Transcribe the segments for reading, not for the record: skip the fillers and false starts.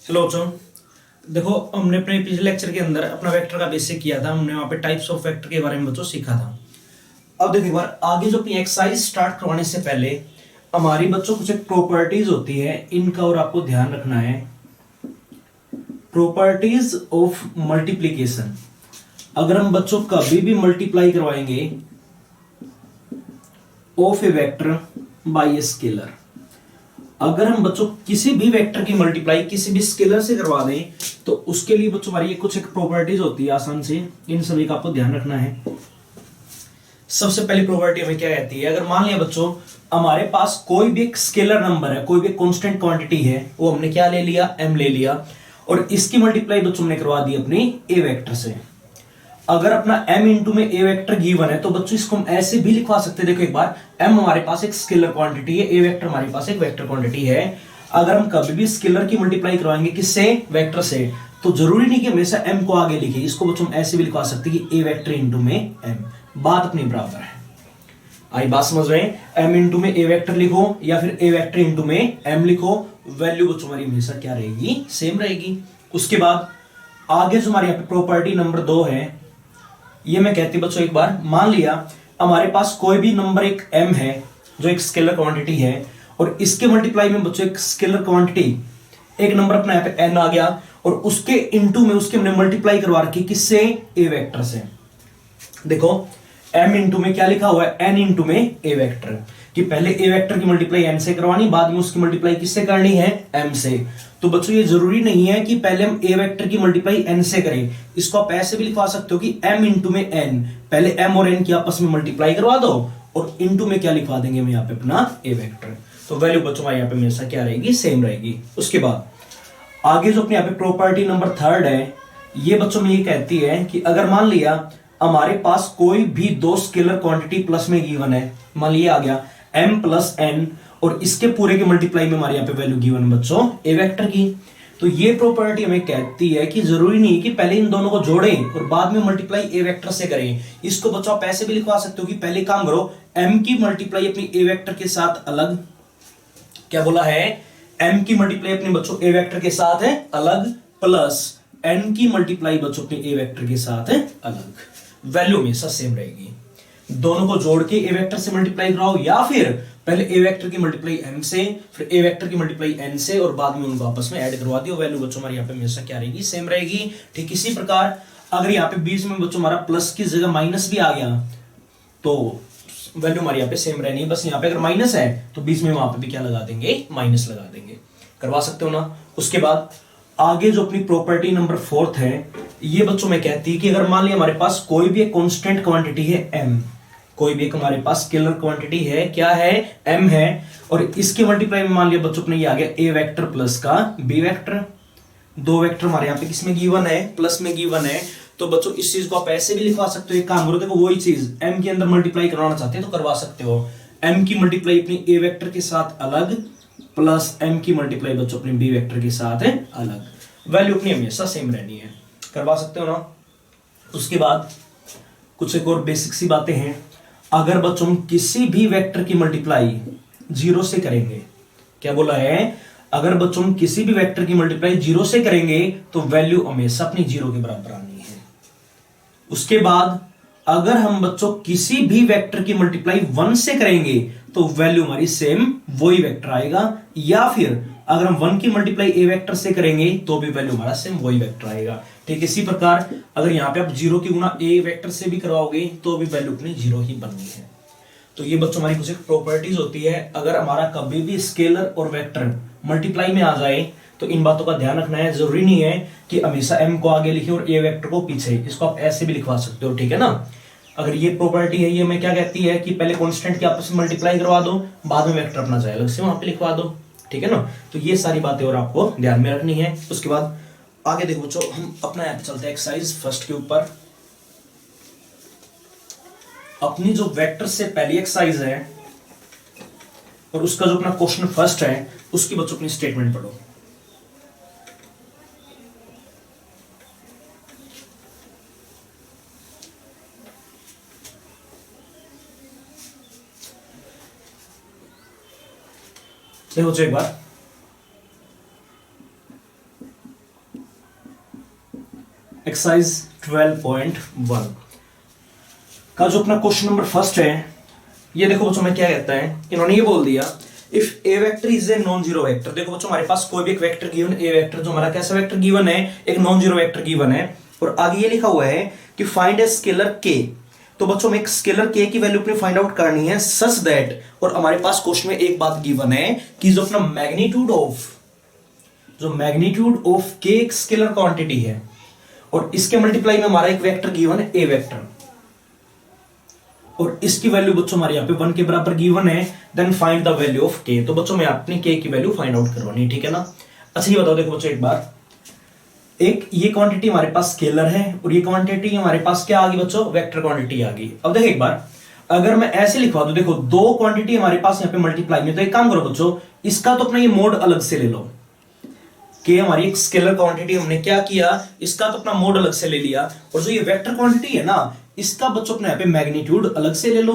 चलो बच्चों, देखो हमने अपने पिछले लेक्चर के अंदर अपना वेक्टर का बेसिक किया था। हमने वहां पे टाइप्स ऑफ वेक्टर के बारे में बच्चों सीखा था। अब देखो एक बार आगे जो अपनी एक्सरसाइज स्टार्ट करवाने से पहले हमारी बच्चों कुछ एक प्रॉपर्टीज होती है, इनका और आपको ध्यान रखना है। Properties of multiplication. अगर हम बच्चों कभी भी मल्टीप्लाई करवाएंगे of A vector by a scalar, अगर हम बच्चों किसी भी वेक्टर की मल्टीप्लाई किसी भी स्केलर से करवा दें तो उसके लिए बच्चों हमारी कुछ एक प्रॉपर्टीज होती है आसान से, इन सभी का आपको ध्यान रखना है। सबसे पहली प्रॉपर्टी हमें क्या कहती है, अगर मान लिया बच्चों हमारे पास कोई भी एक स्केलर नंबर है, कोई भी कांस्टेंट क्वांटिटी है, वो हमने क्या ले लिया, m ले लिया, और इसकी मल्टीप्लाई बच्चों हमने करवा दी अपनी a वेक्टर से। अगर अपना m इंटू में a वेक्टर गिवन है तो बच्चों इसको हम ऐसे भी लिखवा सकते हैं। देखो एक बार m हमारे पास एक स्केलर क्वांटिटी है, a वेक्टर हमारे पास एक वेक्टर क्वांटिटी है। अगर हम कभी भी स्केलर की मल्टीप्लाई करवाएंगे किससे, वेक्टर से, तो जरूरी नहीं कि हमेशा m को आगे लिखे, इसको बच्चों हम ऐसे भी लिखवा सकते हैं कि a वेक्टर इंटू में m, बात अपनी बराबर है। आई बात समझ रहे हैं, m इंटू में a वेक्टर लिखो या फिर a वेक्टर इंटू में m लिखो, वैल्यू बच्चों हमारी हमेशा क्या रहेगी, सेम रहेगी। उसके बाद आगे जो हमारी यहाँ पे प्रॉपर्टी नंबर 2 है, ये मैं कहती बच्चों एक बार मान लिया हमारे पास कोई भी नंबर एक m है जो एक स्केलर क्वांटिटी है, और इसके मल्टीप्लाई में बच्चों एक स्केलर क्वांटिटी एक नंबर अपना यहाँ पे n आ गया, और उसके इनटू में उसके हमने मल्टीप्लाई करवा रखी किससे, a वेक्टर से। देखो m इंटू में क्या लिखा हुआ है, n इंटू में a वेक्टर, कि पहले a वेक्टर की मल्टीप्लाई n से करवानी, बाद में उसकी मल्टीप्लाई किससे करनी है, m से। तो बच्चों ये जरूरी नहीं है कि पहले हम a वेक्टर की मल्टीप्लाई n से करें, इसको आप ऐसे भी लिखवा सकते हो कि m इंटू में n, पहले m और n की आपस में मल्टीप्लाई करवा दो और इंटू में क्या लिखवा देंगे हम यहाँ पे अपना a वेक्टर, तो वैल्यू बच्चों हमारे यहाँ पे हमेशा क्या रहेगी, सेम रहेगी। उसके बाद आगे जो अपने यहाँ पे प्रॉपर्टी नंबर 3 है, ये बच्चों में ये कहती है कि अगर मान लिया हमारे पास कोई भी दो स्केलर क्वांटिटी प्लस में गिवन है, मान लिया आ गया m प्लस n, और इसके पूरे के मल्टीप्लाई में हमारे यहाँ पे वैल्यू गिवन बच्चों a वेक्टर की, तो ये प्रॉपर्टी हमें कहती है कि जरूरी नहीं कि पहले इन दोनों को जोड़ें और बाद में मल्टीप्लाई a वेक्टर से करें। इसको बच्चों आप ऐसे भी लिखवा सकते हो कि पहले काम करो m की मल्टीप्लाई अपनी a वेक्टर के साथ अलग, क्या बोला है, m की मल्टीप्लाई अपने बच्चों a वेक्टर के साथ है अलग, प्लस n की मल्टीप्लाई बच्चों अपने a वेक्टर के साथ है अलग, वैल्यू हमेशा सेम रहेगी। दोनों को जोड़ के a वेक्टर से मल्टीप्लाई कराओ, या फिर पहले a वेक्टर की मल्टीप्लाई m से, फिर a वेक्टर की मल्टीप्लाई n से, और बाद में उनको आपस में ऐड करवा दियो, वैल्यू बच्चों हमारी यहाँ पे हमेशा क्या रहेगी, सेम रहेगी। ठीक इसी प्रकार अगर यहाँ पे बीच में बच्चों हमारा प्लस की जगह माइनस भी आ गया तो वैल्यू हमारी यहाँ पे सेम रहनी है, बस यहाँ पे अगर माइनस है तो बीच में वहां पे भी क्या लगा देंगे, माइनस लगा देंगे, करवा सकते हो ना। उसके बाद आगे जो अपनी प्रॉपर्टी नंबर 4 है, ये बच्चों में कहती है कि अगर मान लिया हमारे पास कोई भी एक कांस्टेंट क्वांटिटी है m, कोई भी एक हमारे पास स्केलर क्वांटिटी है, क्या है, m है, और इसके मल्टीप्लाई में मान लिया बच्चों अपने ये आ गया a वेक्टर प्लस का b वेक्टर, दो वेक्टर हमारे यहाँ पे किसमें गिवन है, प्लस में गिवन है, तो बच्चों इस चीज को आप ऐसे भी लिखवा सकते हो, एक काम करो, देखो वही चीज m के अंदर मल्टीप्लाई करवाना चाहते हैं तो करवा सकते हो, m की मल्टीप्लाई अपनी a वेक्टर के साथ अलग, प्लस m की मल्टीप्लाई बच्चों अपने b वेक्टर के साथ है अलग, वैल्यू अपनी हमेशा सेम रहनी है, करवा सकते हो ना। उसके बाद कुछ एक और बेसिक सी बातें हैं, अगर बच्चों हम किसी भी वेक्टर की मल्टीप्लाई 0 से करेंगे, क्या बोला है, अगर बच्चों हम किसी भी वेक्टर की मल्टीप्लाई 0 से करेंगे तो वैल्यू हमेशा अपनी 0 के बराबर आनी है। उसके बाद अगर हम बच्चों किसी भी वेक्टर की मल्टीप्लाई 1 से करेंगे तो वैल्यू हमारी सेम वही वेक्टर आएगा, या फिर अगर हम 1 की मल्टीप्लाई a वेक्टर से करेंगे तो भी वैल्यू हमारा सेम वही वेक्टर आएगा। ठीक इसी प्रकार अगर यहां पे आप 0 की गुना a वेक्टर से भी करवाओगे तो भी वैल्यू अपनी 0 ही बननी है। तो ये बच्चों हमारी कुछ प्रॉपर्टीज होती है, अगर हमारा कभी भी स्केलर और वेक्टर मल्टीप्लाई में आ जाए तो इन बातों का ध्यान रखना है, जरूरी नहीं है कि हमेशा m को आगे लिखे और a वेक्टर को पीछे, इसको आप ऐसे भी लिखवा सकते हो, ठीक है ना। अगर ये प्रॉपर्टी है, ये मैं क्या कहती है कि पहले कांस्टेंट की आपस में मल्टीप्लाई करवा दो, बाद में वेक्टर अपना जाए अलग से वहां पे लिखवा दो, ठीक है ना। तो ये सारी बातें और आपको ध्यान में रखनी है। उसके बाद आगे देखो बच्चों, हम अपना ऐप चलते हैं एक्सरसाइज फर्स्ट के ऊपर। अपनी जो वेक्टर से पहली एक्सरसाइज है और उसका जो अपना क्वेश्चन फर्स्ट है, उसकी बच्चों अपनी स्टेटमेंट पढ़ो। देखो एक बार, एक्सरसाइज 12.1 का जो अपना क्वेश्चन नंबर फर्स्ट है, ये देखो बच्चों में क्या कहता है, इन्होंने ये बोल दिया if A vector is a non zero vector. देखो बच्चों हमारे पास कोई भी एक वेक्टर गिवन, ए वेक्टर जो हमारा कैसा वेक्टर गिवन है, एक नॉन जीरो वेक्टर गिवन है, और आगे ये लिखा हुआ है कि फाइंड ए स्केलर के। तो बच्चों में एक स्केलर के की वैल्यू अपने फाइंड आउट करनी है सच दैट, और हमारे पास क्वेश्चन में एक बात गिवन है कि जो अपना मैग्नीट्यूड ऑफ के एक स्केलर क्वांटिटी है, और इसके मल्टीप्लाई में हमारा एक वेक्टर गिवन है ए वेक्टर, और इसकी वैल्यू बच्चों हमारे यहाँ पे 1 के बराबर गिवन है, then find the value of K. तो बच्चों में आपने के की वैल्यू फाइंड आउट करवानी, ठीक है ना। अच्छा ये बताओ, देखो बच्चों एक बार, एक ये क्वांटिटी हमारे पास स्केलर है, और ये क्वांटिटी हमारे पास क्या आ गई बच्चों, वेक्टर क्वांटिटी आ गई। अब देखो एक बार, अगर मैं ऐसे लिखवा दूं, देखो दो क्वांटिटी हमारे पास यहाँ पे मल्टीप्लाई में, तो एक काम करो बच्चों, इसका तो अपना ये मोड अलग से ले लो, कि हमारी एक स्केलर क्वांटिटी हमने क्या किया, इसका तो अपना मोड अलग से ले लिया, और जो ये वेक्टर क्वांटिटी है ना, इसका बच्चों अपने यहाँ पे मैग्नीट्यूड अलग से ले लो,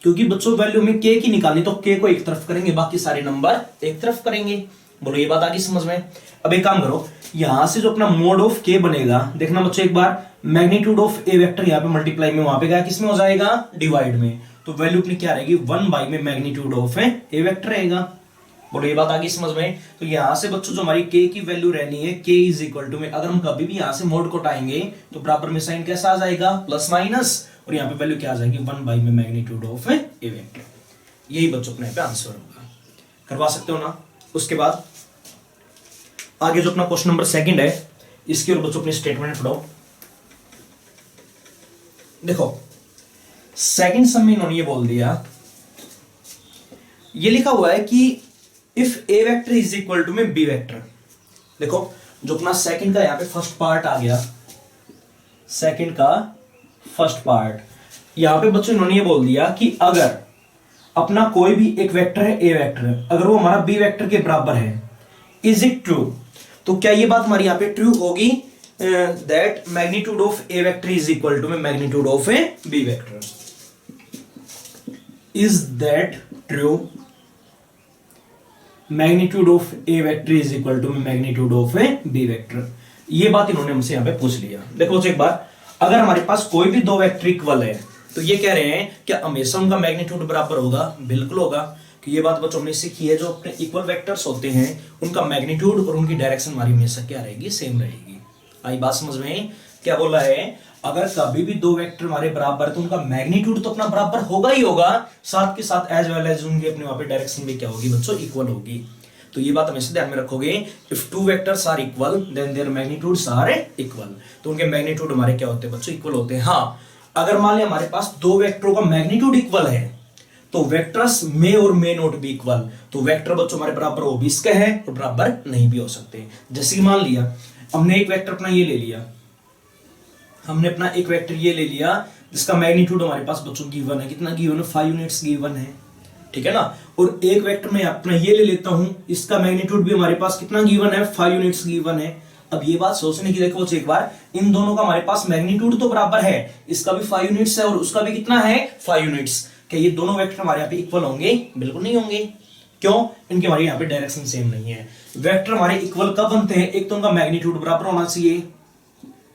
क्योंकि बच्चों वैल्यू में के की निकालनी, तो के को एक तरफ करेंगे, बाकी सारे नंबर एक तरफ करेंगे। बोलो ये बात आ गई समझ में। अब एक काम करो, यहां से जो अपना मोड ऑफ के बनेगा, देखना बच्चों एक बार, मैग्नीट्यूड ऑफ ए वेक्टर यहाँ पे मल्टीप्लाई में, वहां पे क्या किसमें हो जाएगा, डिवाइड में, तो वैल्यू अपनी क्या रहेगी, 1 बाई में मैग्नीट्यूड ऑफ ए वेक्टर रहेगा। बोलो ये बात आ गई समझ में। तो यहां से बच्चों जो हमारी के की वैल्यू रहनी है, के इज इक्वल टू में, अगर हम कभी भी यहां से मोड को उठाएंगे तो बराबर में साइन कैसा आ जाएगा, प्लस माइनस, और यहाँ पे वैल्यू क्या आ जाएगी, 1 बाई में मैग्नीट्यूड ऑफ ए वेक्टर। यही बच्चों अपने पे आंसर होगा, करवा सकते हो ना। उसके बाद आगे जो अपना क्वेश्चन नंबर सेकंड है, इसके और बच्चों अपनी स्टेटमेंट पढ़ो। देखो सेकंड सम में इन्होंने ये बोल दिया, ये लिखा हुआ है कि if A vector is equal to में बी वेक्टर। देखो जो अपना सेकंड का यहाँ पे फर्स्ट पार्ट आ गया, सेकंड का फर्स्ट पार्ट, यहां पे बच्चों इन्होंने ये बोल दिया कि अगर अपना कोई भी एक वेक्टर है, ए वेक्टर, अगर वो हमारा बी वेक्टर के बराबर है, इज इट ट्रू, तो क्या ये बात हमारी यहाँ पे ट्रू होगी, that magnitude of A vector is equal to में magnitude of A B vector. Is that true, magnitude of A vector is equal to magnitude of A B vector. ये बात इन्होंने हमसे यहां पे पूछ लिया। देखो एक बार, अगर हमारे पास कोई भी दो वेक्टर इक्वल है, तो ये कह रहे हैं कि हमेशा उनका मैग्नीट्यूड बराबर होगा, बिल्कुल होगा, कि ये बात बच्चों हमने सीखी है, जो अपने इक्वल वेक्टर्स होते हैं उनका मैग्नीट्यूड और उनकी डायरेक्शन हमारी हमेशा क्या रहेगी, सेम रहेगी। आई बात समझ में। क्या बोला है, अगर कभी भी दो वेक्टर हमारे बराबर है तो उनका मैग्नीट्यूड तो अपना बराबर होगा ही होगा, साथ के साथ एज वेल एज उनके अपने वहां पे डायरेक्शन भी क्या होगी बच्चों, इक्वल होगी। तो ये बात हमेशा ध्यान में रखोगे, if two vectors are equal then their magnitudes are equal, तो उनके मैग्नीट्यूड हमारे क्या होते हैं बच्चों, इक्वल होते हैं। हाँ, अगर मान लिया हमारे पास दो वेक्टरों का मैग्नीट्यूड इक्वल है, तो वेक्टर्स मे और मे नॉट बी इक्वल, तो वेक्टर बच्चों हमारे बराबर हो भी इसके हैं और बराबर नहीं भी हो सकते। जैसे कि मान लिया हमने एक वेक्टर अपना ये ले लिया, हमने अपना एक वेक्टर ये ले लिया जिसका मैग्नीट्यूड हमारे पास बच्चों गिवन है, कितना गिवन है, 5 यूनिट्स गिवन है, ठीक है ना। और एक वेक्टर में अपना ये ले लेता हूं, इसका मैग्नीट्यूड भी हमारे पास कितना गिवन है, 5 यूनिट्स गिवन है। अब ये बात सोचने की, देखो एक बार, इन दोनों का हमारे पास मैग्नीट्यूड तो बराबर है, इसका भी 5 यूनिट्स है और उसका भी कितना है, 5 यूनिट्स। क्या ये दोनों वेक्टर हमारे यहाँ पे इक्वल होंगे? बिल्कुल नहीं होंगे। क्यों? इनके हमारे यहाँ पे डायरेक्शन सेम नहीं है। वेक्टर हमारे इक्वल कब बनते हैं? एक तो उनका मैग्नीट्यूड बराबर होना चाहिए,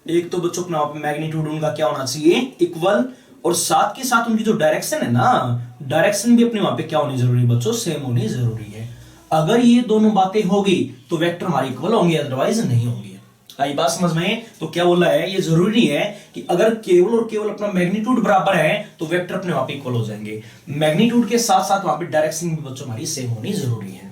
एक तो बच्चों अपना मैग्नीट्यूड उनका क्या होना चाहिए, इक्वल, और साथ के साथ उनकी जो डायरेक्शन है ना, डायरेक्शन भी अपने वहां पे क्या होनी जरूरी बच्चों, सेम होनी जरूरी है। अगर ये दोनों बातें होगी तो वेक्टर हमारे इक्वल होंगे, अदरवाइज नहीं होंगे। आई बात समझ में? तो क्या बोला है, ये जरूरी है कि अगर केवल और केवल अपना मैग्नीट्यूड बराबर है तो वेक्टर अपने वहां पे इक्वल हो जाएंगे। मैग्नीट्यूड के साथ साथ वहां पे डायरेक्शन भी बच्चों हमारी सेम होनी जरूरी है।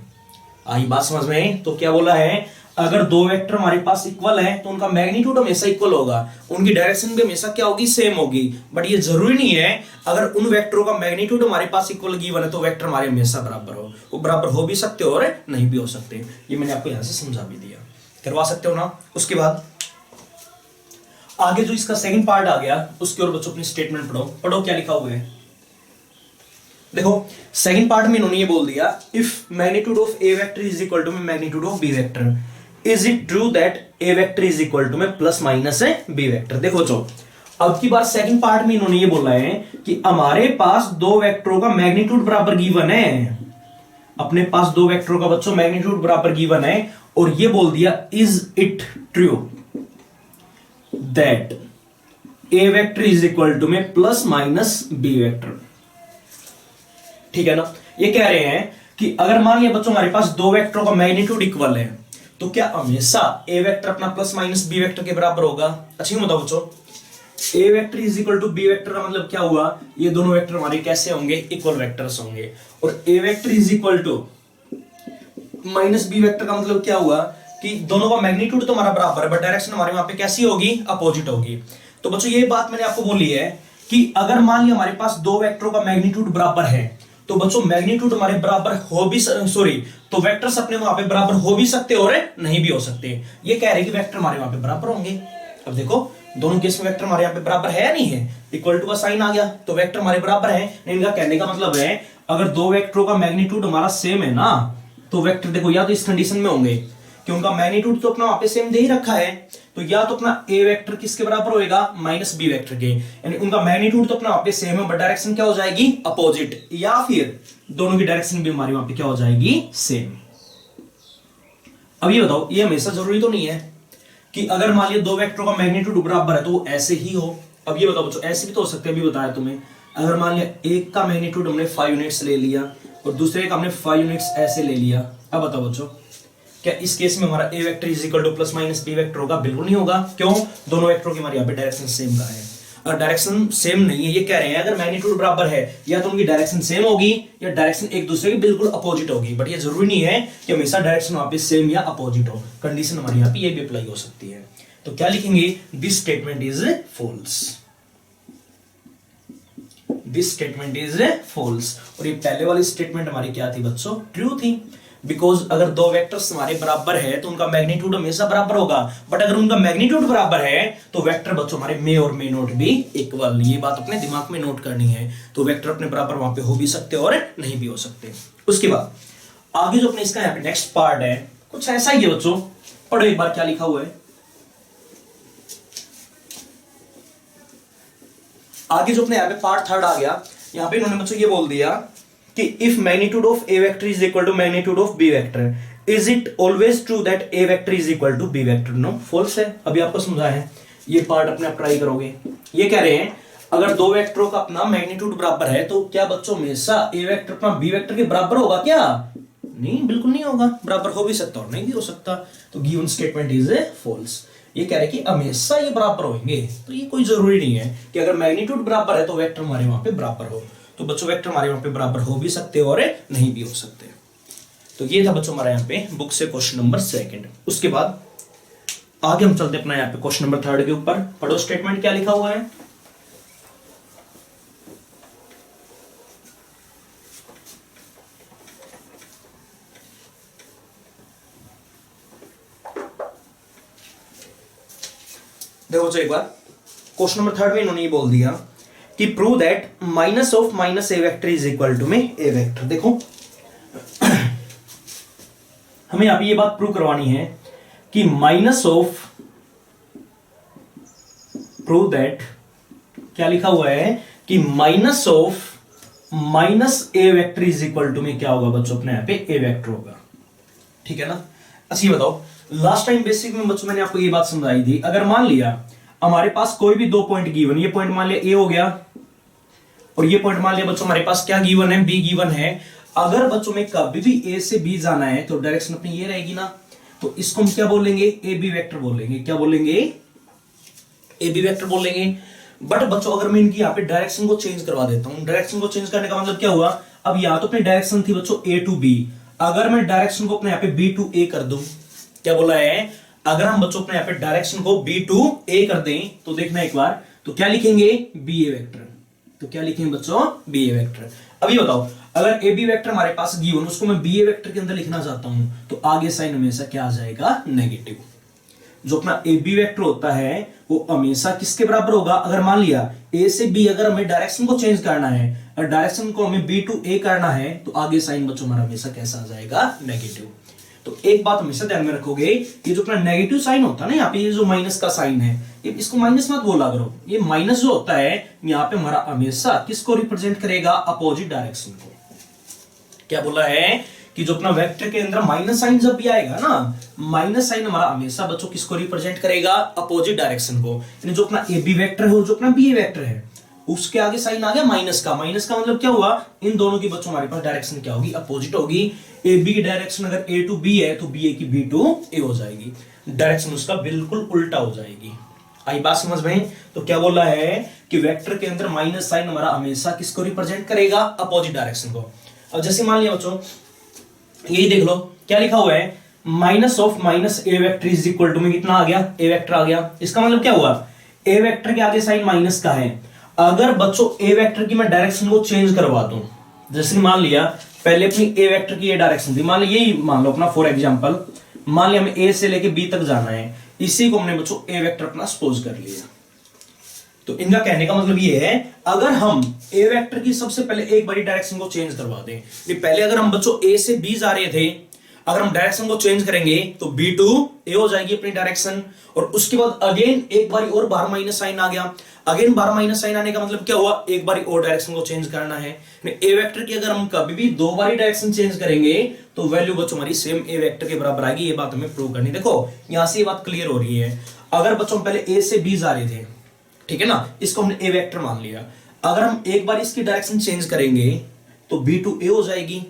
आई बात समझ में? तो क्या बोला है, अगर दो वेक्टर हमारे पास इक्वल है तो उनका मैग्नीट्यूड हमेशा इक्वल होगा, उनकी डायरेक्शन भी हमेशा क्या होगी, सेम होगी। बट ये जरूरी नहीं है अगर उन वेक्टरों का मैग्नीट्यूड हमारे पास इक्वल गिवन है तो वेक्टर हमारे हमेशा बराबर हो। वो बराबर हो भी सकते हो और नहीं भी हो सकते। ये मैंने आपको यहां से समझा भी दिया, करवा सकते हो ना। उसके बाद आगे जो इसका सेकंड पार्ट आ गया, उसके और बच्चों अपनी स्टेटमेंट पढ़ो क्या लिखा हुआ है। देखो सेकंड पार्ट में इन्होंने ये बोल दिया, if magnitude of A vector is equal to magnitude of B vector, is it true that A vector is equal to में प्लस माइनस है बी वेक्टर। देखो बच्चों, अब की बार सेकंड पार्ट में इन्होंने ये बोला है कि हमारे पास दो वेक्टरों का मैग्नीट्यूड बराबर गिवन है, अपने पास दो वेक्टरों का बच्चों मैग्नीट्यूड बराबर गिवन है, और ये बोल दिया is it true that A vector is equal to में प्लस माइनस बी वेक्टर। ठीक है ना, ये कह रहे हैं कि अगर मान लिया बच्चों हमारे पास दो वेक्टरों का मैग्नीट्यूड इक्वल है तो क्या हमेशा ए वेक्टर अपना प्लस माइनस बी वेक्टर के बराबर होगा? अच्छी बताओ बच्चों, A vector is equal to B vector का मतलब क्या हुआ? ये दोनों वेक्टर हमारे कैसे होंगे? इक्वल वेक्टर्स होंगे। और A vector is equal to minus B vector का मतलब क्या हुआ कि दोनों का मैग्नीट्यूड तो हमारा बराबर है बट डायरेक्शन हमारे वहां पे कैसी होगी? अपोजिट होगी। तो बच्चों ये बात मैंने आपको बोली है कि अगर मान लिया हमारे पास दो वेक्टरों का मैग्नीट्यूड बराबर है तो बच्चों मैग्नीट्यूड हमारे बराबर हो भी तो वेक्टर्स अपने वहां पे बराबर हो भी सकते और नहीं भी हो सकते। ये कह रहे हैं कि वेक्टर हमारे वहां पे बराबर होंगे। अब देखो दोनों केस में वेक्टर हमारे यहाँ पे बराबर है या नहीं है? इक्वल टू का साइन आ गया तो वेक्टर हमारे बराबर है। इनका कहने का मतलब है अगर दो वेक्टरों का मैग्नीट्यूड हमारा सेम है ना तो वेक्टर देखो या तो इस कंडीशन में होंगे कि उनका मैग्नीट्यूड तो अपना वहां पे सेम दे ही रखा है, तो या तो अपना ए वेक्टर किसके बराबर होएगा? माइनस बी वेक्टर के। यानी उनका मैग्नीट्यूड तो अपना वहां पे सेम है बट डायरेक्शन क्या हो जाएगी? अपोजिट। या फिर दोनों की डायरेक्शन भी हमारी वहां पे क्या हो जाएगी? सेम। अब ये बताओ, ये हमेशा जरूरी तो नहीं है कि अगर मान लिया दो वेक्टरों का मैग्नीट्यूड बराबर है तो वो ऐसे ही हो। अब ये बताओ बच्चों, ऐसे भी तो हो सकते हैं। अभी बताया तुम्हें, अगर मान लिया एक का मैग्नीट्यूड हमने 5 यूनिट्स ले लिया और दूसरे का हमने 5 यूनिट्स ऐसे ले लिया। अब बताओ बच्चों, क्या इस केस में हमारा A vector is equal to plus minus B vector होगा? बिल्कुल नहीं होगा। क्यों? दोनों वेक्टरों की हमारे यहाँ पे डायरेक्शन सेम का है। और डायरेक्शन सेम नहीं है, ये कह रहे हैं अगर मैग्नीट्यूड बराबर है या तो उनकी डायरेक्शन सेम होगी या डायरेक्शन एक दूसरे की बिल्कुल अपोजिट होगी। बट ये जरूरी नहीं है कि हमेशा डायरेक्शन वहां पे सेम या अपोजिट हो। कंडीशन हमारे यहाँ पे ये भी अप्लाई हो सकती है। तो क्या लिखेंगे? This statement is false. This statement is false. और ये पहले वाली स्टेटमेंट हमारी क्या थी बच्चों? ट्रू थी। बिकॉज अगर दो वेक्टर्स हमारे बराबर है तो उनका मैग्नीट्यूड हमेशा बराबर होगा। बट अगर उनका मैग्नीट्यूड बराबर है तो वेक्टर बच्चों हमारे मे और मे नोट भी इक्वल। ये बात अपने दिमाग में नोट करनी है। तो वेक्टर अपने बराबर वहां पे हो भी सकते और नहीं भी हो सकते। उसके बाद आगे जो अपने इसका यहाँ पे नेक्स्ट पार्ट है कुछ ऐसा ही है बच्चों, पढ़ो एक बार क्या लिखा हुआ है। आगे जो अपने यहाँ पे पार्ट थर्ड आ गया, यहाँ पे इन्होंने बच्चों ये बोल दिया कि if magnitude of A vector is equal to magnitude of B vector is it always true that A vector is equal to B vector? No, false है। अभी आपको समझाया है, ये पार्ट अपने आप ट्राई करोगे। ये कह रहे हैं अगर दो वेक्टरों का अपना मैग्नीट्यूड बराबर है तो क्या बच्चों हमेशा ए वेक्टर अपना बी वेक्टर के बराबर होगा क्या? नहीं, बिल्कुल नहीं होगा। बराबर हो भी सकता और नहीं भी हो सकता। तो गिवन स्टेटमेंट इज फॉल्स। ये कह रहे हैं कि हमेशा ये बराबर होंगे, तो ये कोई जरूरी नहीं है कि अगर मैग्नीट्यूड बराबर है तो वेक्टर हमारे वहां पे बराबर हो। तो बच्चों वेक्टर हमारे वहां पे बराबर हो भी सकते और नहीं भी हो सकते। तो ये था बच्चों हमारे यहाँ पे बुक से क्वेश्चन नंबर 2। उसके बाद आगे हम चलते अपना यहाँ पे क्वेश्चन नंबर 3 के ऊपर। पढ़ो स्टेटमेंट क्या लिखा हुआ है। देखो बच्चों एक बार क्वेश्चन नंबर 3 में इन्होंने ये बोल दिया कि prove that minus of minus A vector is equal to में ए वेक्टर। देखो हमें यहाँ पे ये बात प्रूव करवानी है कि माइनस ऑफ, प्रूव दैट क्या लिखा हुआ है कि minus of minus A vector is equal to में क्या होगा बच्चों? अपने यहाँ पे ए वेक्टर होगा। ठीक है ना। अच्छा ये बताओ, लास्ट टाइम बेसिक में बच्चों मैंने आपको ये बात समझाई थी, अगर मान लिया हमारे पास कोई भी दो पॉइंट गिवन, ये पॉइंट मान लिया ए हो गया और ये पॉइंट मान लिया बच्चों हमारे पास क्या गिवन है? बी गिवन है। अगर बच्चों में कभी भी ए से बी जाना है तो डायरेक्शन अपनी ये रहेगी ना, तो इसको हम क्या बोलेंगे? ए बी वेक्टर बोलेंगे। क्या बोलेंगे? ए बी वेक्टर बोलेंगे। बट बच्चों अगर मैं इनकी यहाँ पे डायरेक्शन को चेंज करवा देता हूं, डायरेक्शन को चेंज करने का मतलब क्या हुआ? अब यहाँ तो अपनी डायरेक्शन थी बच्चों ए टू बी, अगर मैं डायरेक्शन को अपने यहाँ पे बी टू ए कर दूं, क्या बोला है? अगर हम बच्चों अपने यहाँ पे डायरेक्शन को बी टू ए कर दें तो देखना एक बार, तो क्या लिखेंगे? B A vector. तो क्या लिखेंगे बच्चों? B A vector. अब ये बताओ, अगर ए बी वेक्टर हमारे पास गिवन, उसको मैं बी ए वेक्टर के अंदर लिखना चाहता हूं तो आगे साइन हमेशा क्या आ जाएगा? नेगेटिव। जो अपना ए बी वेक्टर होता है वो हमेशा किसके बराबर होगा? अगर मान लिया ए से बी अगर हमें डायरेक्शन को चेंज करना है और डायरेक्शन को हमें बी टू ए करना है तो आगे साइन बच्चों हमारा हमेशा कैसा आ जाएगा? नेगेटिव। तो एक बात हमेशा ध्यान में रखोगे, ये जो अपना नेगेटिव साइन होता है ना, यहाँ पे ये जो माइनस का साइन है, इसको माइनस मत बोला करो। ये माइनस जो होता है यहाँ पे हमारा हमेशा किसको रिप्रेजेंट करेगा? अपोजिट डायरेक्शन को। क्या बोला है कि जो अपना वेक्टर के अंदर माइनस साइन जब भी आएगा ना, माइनस साइन हमारा हमेशा बच्चों किसको रिप्रेजेंट करेगा, अपोजिट डायरेक्शन को। यानी जो अपना ए बी वेक्टर है और जो अपना बी ए वेक्टर है उसके आगे साइन आ गया माइनस का। माइनस का मतलब क्या हुआ, इन दोनों की बच्चों हमारे पास डायरेक्शन क्या होगी, अपोजिट होगी। ए बी की डायरेक्शन अगर ए टू बी है तो बी ए की बी टू ए हो जाएगी, डायरेक्शन उसका बिल्कुल उल्टा हो जाएगी। आई बात समझ में? तो क्या बोला है कि वेक्टर के अंदर माइनस साइन हमारा हमेशा किसको रिप्रेजेंट करेगा, अपोजिट डायरेक्शन को। अब जैसे मान लिया बच्चों यही देख लो क्या लिखा हुआ है, minus of minus A vector is equal to में कितना आ गया, ए वेक्टर आ गया। इसका मतलब क्या हुआ, ए वेक्टर के आगे साइन माइनस का है। अगर बच्चों ए वेक्टर की मैं डायरेक्शन को चेंज करवा दूं, जैसे मान लिया पहले अपनी ए वेक्टर की ये डायरेक्शन थी, मान लिया यही मान लो अपना फॉर एग्जांपल, मान लिया हमें ए से लेके बी तक जाना है, इसी को हमने बच्चों ए वेक्टर अपना सपोज कर लिया। तो इनका कहने का मतलब ये है अगर हम ए वेक्टर की सबसे पहले एक बारी डायरेक्शन को चेंज करवा दें, पहले अगर हम बच्चों ए से बी जा रहे थे, अगर हम डायरेक्शन को चेंज करेंगे तो बी टू ए हो जाएगी अपनी डायरेक्शन, और उसके बाद अगेन एक बारी और बाहर माइनस साइन आ गया। अगेन बाहर माइनस साइन आने का मतलब क्या हुआ, एक बारी और डायरेक्शन को चेंज करना है। ए वेक्टर की अगर हम कभी भी दो बारी डायरेक्शन चेंज करेंगे तो वैल्यू बच्चों हमारी सेम ए वेक्टर के बराबर आएगी। ये बात हमें प्रूव करनी। देखो यहां से ये बात क्लियर हो रही है, अगर बच्चों पहले ए से बी जा रहे थे, ठीक है ना, इसको हमने ए वेक्टर मान लिया। अगर हम एक बार इसकी डायरेक्शन चेंज करेंगे तो बी टू ए हो जाएगी,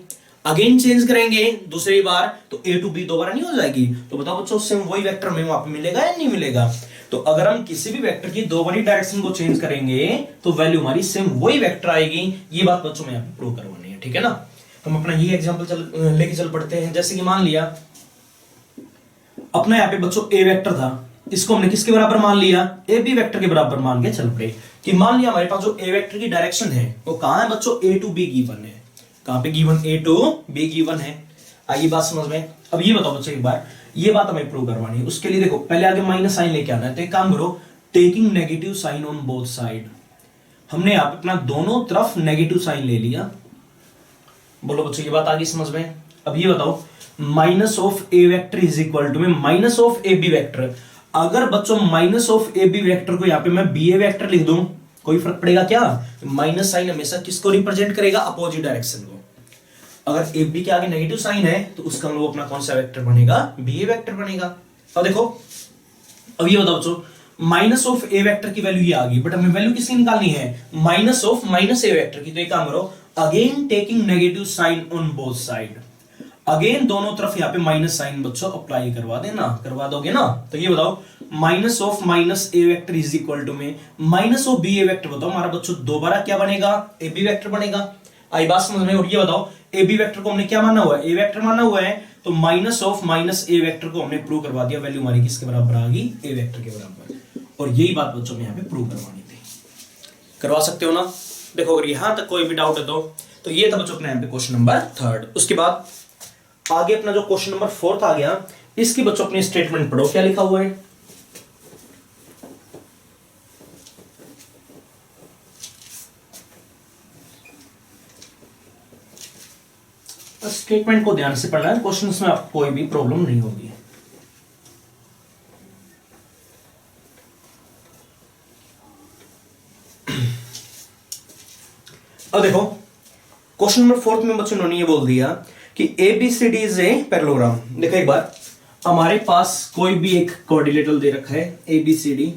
अगेन चेंज करेंगे दूसरी बार तो ए टू बी दोबारा नहीं हो जाएगी। तो बताओ बच्चों सेम वही वेक्टर हमें वहां पे मिलेगा या नहीं मिलेगा? तो अगर हम किसी भी वेक्टर की दो बारी डायरेक्शन को चेंज करेंगे तो वैल्यू हमारी सेम वही वेक्टर आएगी। ये बात बच्चों में यहाँ पे प्रूव करवानी है, ठीक है ना। तो हम अपना ये एग्जांपल लेके चल पड़ते हैं। जैसे कि मान लिया अपना यहाँ पे बच्चों ए वेक्टर था, इसको हमने किसके बराबर मान लिया, ए बी वेक्टर के बराबर मान के चल पड़े। कि मान लिया हमारे पास जो ए वेक्टर की डायरेक्शन है वो कहां है बच्चों, ए टू बी गिवन है। कहां पे given, A to B given है। आइए बात समझ में। अब ये बताओ बच्चों एक बार, ये बात हमें प्रूव करवानी है। उसके लिए देखो पहले आगे माइनस साइन लेके आना है। तो एक काम करो, taking negative sign on both side. हमने यहां पे अपना दोनों तरफ नेगेटिव साइन ले लिया। बोलो बच्चों ये बात आगे समझ में। अब ये बताओ minus of A vector is equal to में minus of A B vector. अगर बच्चों minus of A B vector को यहां पे मैं बी ए वेक्टर लिख दूं, कोई फर्क पड़ेगा क्या? माइनस साइन हमेशा किसको रिप्रेजेंट करेगा, अपोजिट डायरेक्शन को। अगर ए बी के आगे नेगेटिव साइन है तो उसका मतलब अपना कौन सा वेक्टर बनेगा, बी ए वेक्टर बनेगा। अब देखो अब ये बताओ बच्चों माइनस ऑफ ए वेक्टर की वैल्यू ये आ गई, बट हमें वैल्यू किसकी निकालनी है, minus of minus A vector की। तो एक काम करो, again taking negative sign on both side. Again दोनों तरफ यहाँ पे माइनस साइन बच्चों अप्लाई करवा देना, करवा दोगे ना। तो ये बताओ minus of minus A vector is equal to में minus of B A vector. बताओ हमारा बच्चों दोबारा क्या बनेगा, ए बी वेक्टर बनेगा। आई बात समझ में। और ये बताओ ए बी वेक्टर को हमने क्या माना हुआ है, ए वेक्टर माना हुआ है। तो minus of minus A vector को हमने प्रूव करवा दिया, वैल्यू हमारी किसके बराबर आ गई, ए वेक्टर के बराबर। और यही बात बच्चों में यहाँ पे प्रूव करवानी थी। करवा सकते हो ना। देखो अगर यहां तक कोई भी डाउट है तो ये था बच्चों अपने यहाँ पे क्वेश्चन नंबर 3। उसके बाद आगे अपना जो क्वेश्चन नंबर 4 आ गया, इसकी बच्चों अपनी स्टेटमेंट पढ़ो क्या लिखा हुआ है। स्टेटमेंट को ध्यान से पढ़ना है, क्वेश्चंस में आपको कोई भी प्रॉब्लम नहीं होगी। अब देखो क्वेश्चन नंबर 4 में बच्चों ने ये बोल दिया कि ABCD इज ए पैरेललोग्राम। देखो एक बार हमारे पास कोई भी एक कोऑर्डिनेटर दे रखा है ABCD,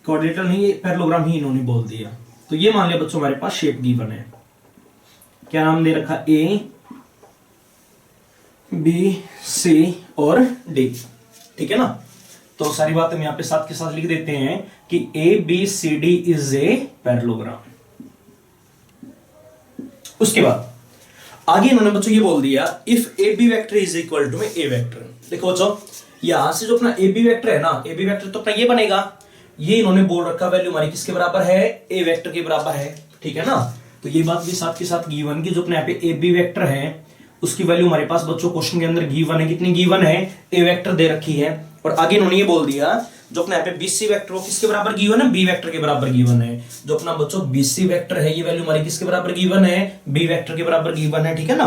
कोऑर्डिनेटर नहीं ये पैरेललोग्राम ही इन्होंने बोल दिया। तो ये मान लिया बच्चों हमारे पास शेप गिवन है, क्या नाम दे रखा, A B C और D, ठीक है ना। तो सारी बातें हम यहाँ पे साथ के साथ लिख देते हैं कि ABCD इज ए पैरेललोग्राम। उसके बाद आगे इन्होंने बच्चों ये बोल दिया if A B vector is equal to में ए वेक्टर। देखो बच्चों यहां से जो अपना ए बी वेक्टर है ना, ए बी वेक्टर तो अपना ये बनेगा, ये इन्होंने बोल रखा वैल्यू हमारी किसके बराबर है, ए वेक्टर के बराबर है, ठीक है ना। तो ये बात भी साथ के साथ गिवन की जो अपने यहाँ पे ए बी वेक्टर है उसकी वैल्यू हमारे पास बच्चों क्वेश्चन के अंदर गिवन है। कितनी गिवन है, ए वेक्टर दे रखी है। और आगे इन्होंने ये बोल दिया जो अपने यहाँ पे BC वेक्टर वो किसके बराबर गिवन है, बी वेक्टर के बराबर गिवन है। जो अपना बच्चों BC वेक्टर है ये वैल्यू हमारी किसके बराबर गिवन है, बी वेक्टर के बराबर गिवन है, ठीक है ना।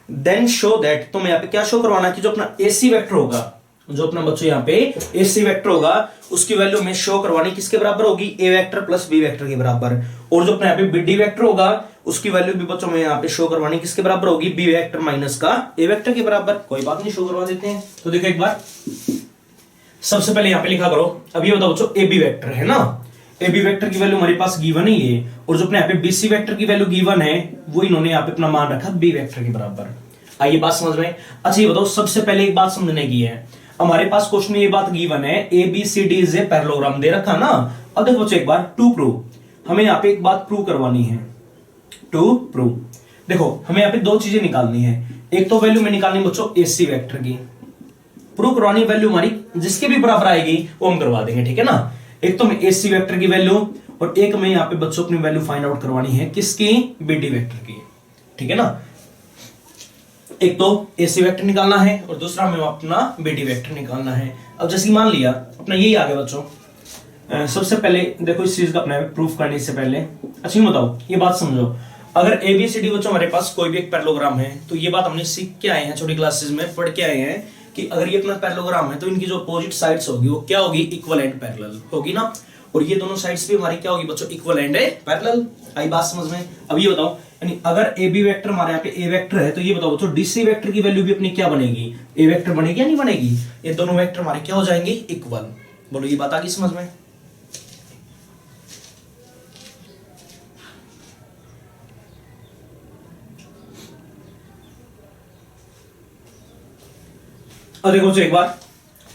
देन शो दैट, तो मैं यहाँ पे क्या शो करवाना कि जो अपना AC वेक्टर होगा, जो अपना बच्चों यहाँ पे AC वेक्टर होगा उसकी वैल्यू में शो करवानी किसके बराबर होगी, ए वेक्टर प्लस बी वेक्टर के बराबर। और जो अपने यहाँ पे BD वेक्टर होगा उसकी वैल्यू भी बच्चों में यहाँ पे शो करवानी किसके बराबर होगी, बी वेक्टर माइनस का ए वेक्टर के बराबर। कोई बात नहीं, शो करवा देते हैं। तो देखो एक बार सबसे पहले यहाँ पे लिखा करो, अब ये बताओ बच्चों ए बी वेक्टर है ना, ए बी वेक्टर की वैल्यू हमारे पास गिवन ही है, और जो अपने यहाँ पे बी सी वेक्टर की वैल्यू गिवन है वो इन्होंने यहाँ पे अपना मान रखा बी वेक्टर के बराबर। आइए बात समझ में। अच्छा ये बताओ सबसे पहले एक बात समझने की है, हमारे पास क्वेश्चन में ये बात गिवन है A B C D is a parallelogram दे रखा ना। अब देखो बच्चों एक बार टू प्रूव, हमें यहाँ पे एक बात प्रूव करवानी है, टू प्रूव। देखो हमें यहाँ पे दो चीजें निकालनी है, एक तो वैल्यू में निकालनी बच्चों ए सी वेक्टर की, प्रूव करवानी वैल्यू हमारी जिसके भी बराबर आएगी वो हम करवा देंगे, ठीक है ना। एक तो ए सी वेक्टर की वैल्यू और एक में यहाँ पे बच्चों अपनी वैल्यू फाइंड आउट करवानी है किसकी, बी डी वेक्टर की, ठीक है ना। एक तो ए सी वेक्टर निकालना है और दूसरा हमें अपना बी डी वेक्टर निकालना है। अब जैसे मान लिया अपना यही आ गया बच्चों, सबसे पहले देखो इस चीज का अपना प्रूफ करने से पहले अच्छा बताओ ये बात समझो, अगर ए बी सी डी बच्चों हमारे पास कोई भी एक पैरेललोग्राम है, तो ये बात हमने सीख के आए हैं, छोटी क्लासेस में पढ़ के आए हैं कि अगर ये अपना पैरेललोग्राम है तो इनकी जो अपोजिट साइड्स होगी वो क्या होगी, इक्वल एंड पैरेलल होगी ना, और ये दोनों साइड्स भी हमारी क्या होगी बच्चों, इक्वल एंड पैरेलल। आई बात समझ में। अब ये बताओ यानी अगर ए बी वेक्टर हमारे यहाँ पे ए वेक्टर है, तो ये बताओ बच्चों डी सी वेक्टर की वैल्यू भी अपनी क्या बनेगी, ए वेक्टर बनेगी या नहीं बनेगी, ये दोनों वेक्टर हमारे क्या हो जाएंगे, इक्वल। बोलो ये बात आ गई समझ में। अब देखो एक बार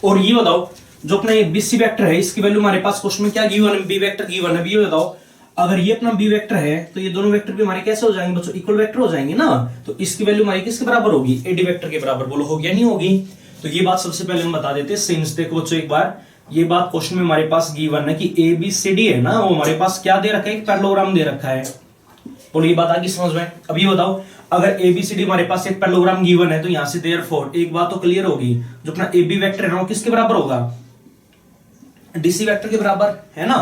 और ये बताओ जो अपना ये बी सी वेक्टर है इसकी वैल्यू हमारे पास क्वेश्चन में क्या गिवन है, बी वेक्टर गिवन है। ये बताओ अगर ये अपना बी वेक्टर है तो ये दोनों वेक्टर भी हमारे कैसे हो जाएंगे बच्चों, इक्वल वेक्टर हो जाएंगे ना, तो इसकी वैल्यू हमारी किसके बराबर होगी, ए डी वेक्टर के बराबर। बोलो होगी या नहीं होगी। तो ये बात सबसे पहले हम बता देते हैं सिंस देखो बच्चों एक बार ये बात क्वेश्चन में हमारे पास गिवन है कि ए बी सी डी है ना, वो हमारे पास क्या दे रखा है, एक पैरेललोग्राम दे रखा है। बोलो ये बात आ गई समझ में। अब ये बताओ अगर ए बी सी डी हमारे पास एक पैरेललोग्राम गिवन है तो यहां से देयरफॉर एक बात तो क्लियर होगी, जो अपना ए बी वेक्टर है ना वो किसके बराबर होगा, डी सी वेक्टर के बराबर है ना,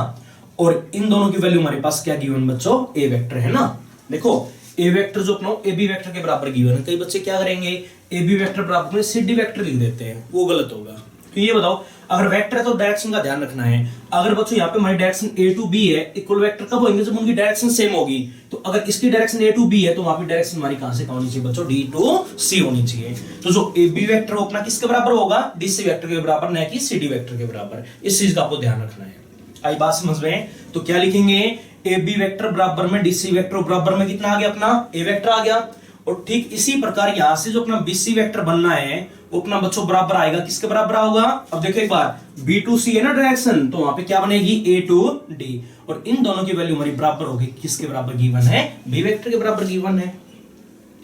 और इन दोनों की वैल्यू हमारे पास क्या गिवन बच्चों, ए वेक्टर है ना। देखो ए वेक्टर जो अपना ए बी वेक्टर के बराबर गिवन है, कई बच्चे क्या करेंगे ए बी वेक्टर बराबर में सी डी वेक्टर लिख देते हैं, वो गलत होगा। तो ये बताओ अगर वेक्टर है तो डायरेक्शन का ध्यान रखना है। अगर बच्चों यहाँ पे हमारी डायरेक्शन ए टू बी है, इक्वल वेक्टर कब होंगे, जब उनकी डायरेक्शन सेम होगी। तो अगर इसकी डायरेक्शन ए टू बी है तो वहां पे डायरेक्शन हमारी कहां से होनी चाहिए बच्चों, डी टू सी होनी चाहिए। तो जो ए बी वेक्टर अपना किसके बराबर होगा, डी सी वेक्टर के बराबर, न कि सी डी वेक्टर के बराबर। इस चीज का आपको ध्यान रखना है। आई बात समझ में। तो क्या लिखेंगे, ए बी वेक्टर बराबर में डी सी वेक्टर बराबर में कितना आ गया अपना, ए वेक्टर आ गया। और ठीक इसी प्रकार यहां से जो अपना बी सी वेक्टर बनना है वो अपना बच्चों बराबर आएगा, किसके बराबर होगा। अब देखो एक बार बी टू सी है ना डायरेक्शन, तो वहां पे क्या बनेगी, ए टू डी, और इन दोनों की वैल्यू हमारी बराबर होगी, किसके बराबर गिवन है, बी वेक्टर के बराबर गिवन है।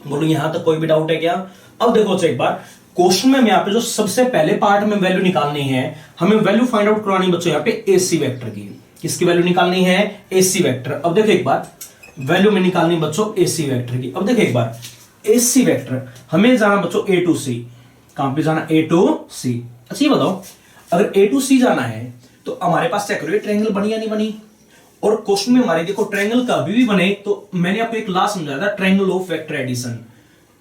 बोलो यहां तक कोई भी डाउट है क्या। अब देखो एक बार क्वेश्चन में यहाँ पे जो सबसे पहले पार्ट में वैल्यू निकालनी है, हमें वैल्यू फाइंड आउट करवानी बच्चों यहाँ पे ए सी वेक्टर की। किसकी वैल्यू निकालनी है, ए सी वेक्टर। अब देखो एक बार वैल्यू में निकालनी बच्चों ए सी वेक्टर की। अब देखो एक बार ए सी वेक्टर हमें जाना बच्चों ए टू सी, कहां पे जाना, ए टू सी। अच्छा ये बताओ अगर ए टू सी जाना है तो हमारे पास चेक करो ये ट्रायंगल बनी या नहीं बनी। और क्वेश्चन में हमारे देखो ट्रायंगल कभी भी बने तो मैंने आपको एक लास्ट समझाया था ट्रायंगल ऑफ वेक्टर एडिशन।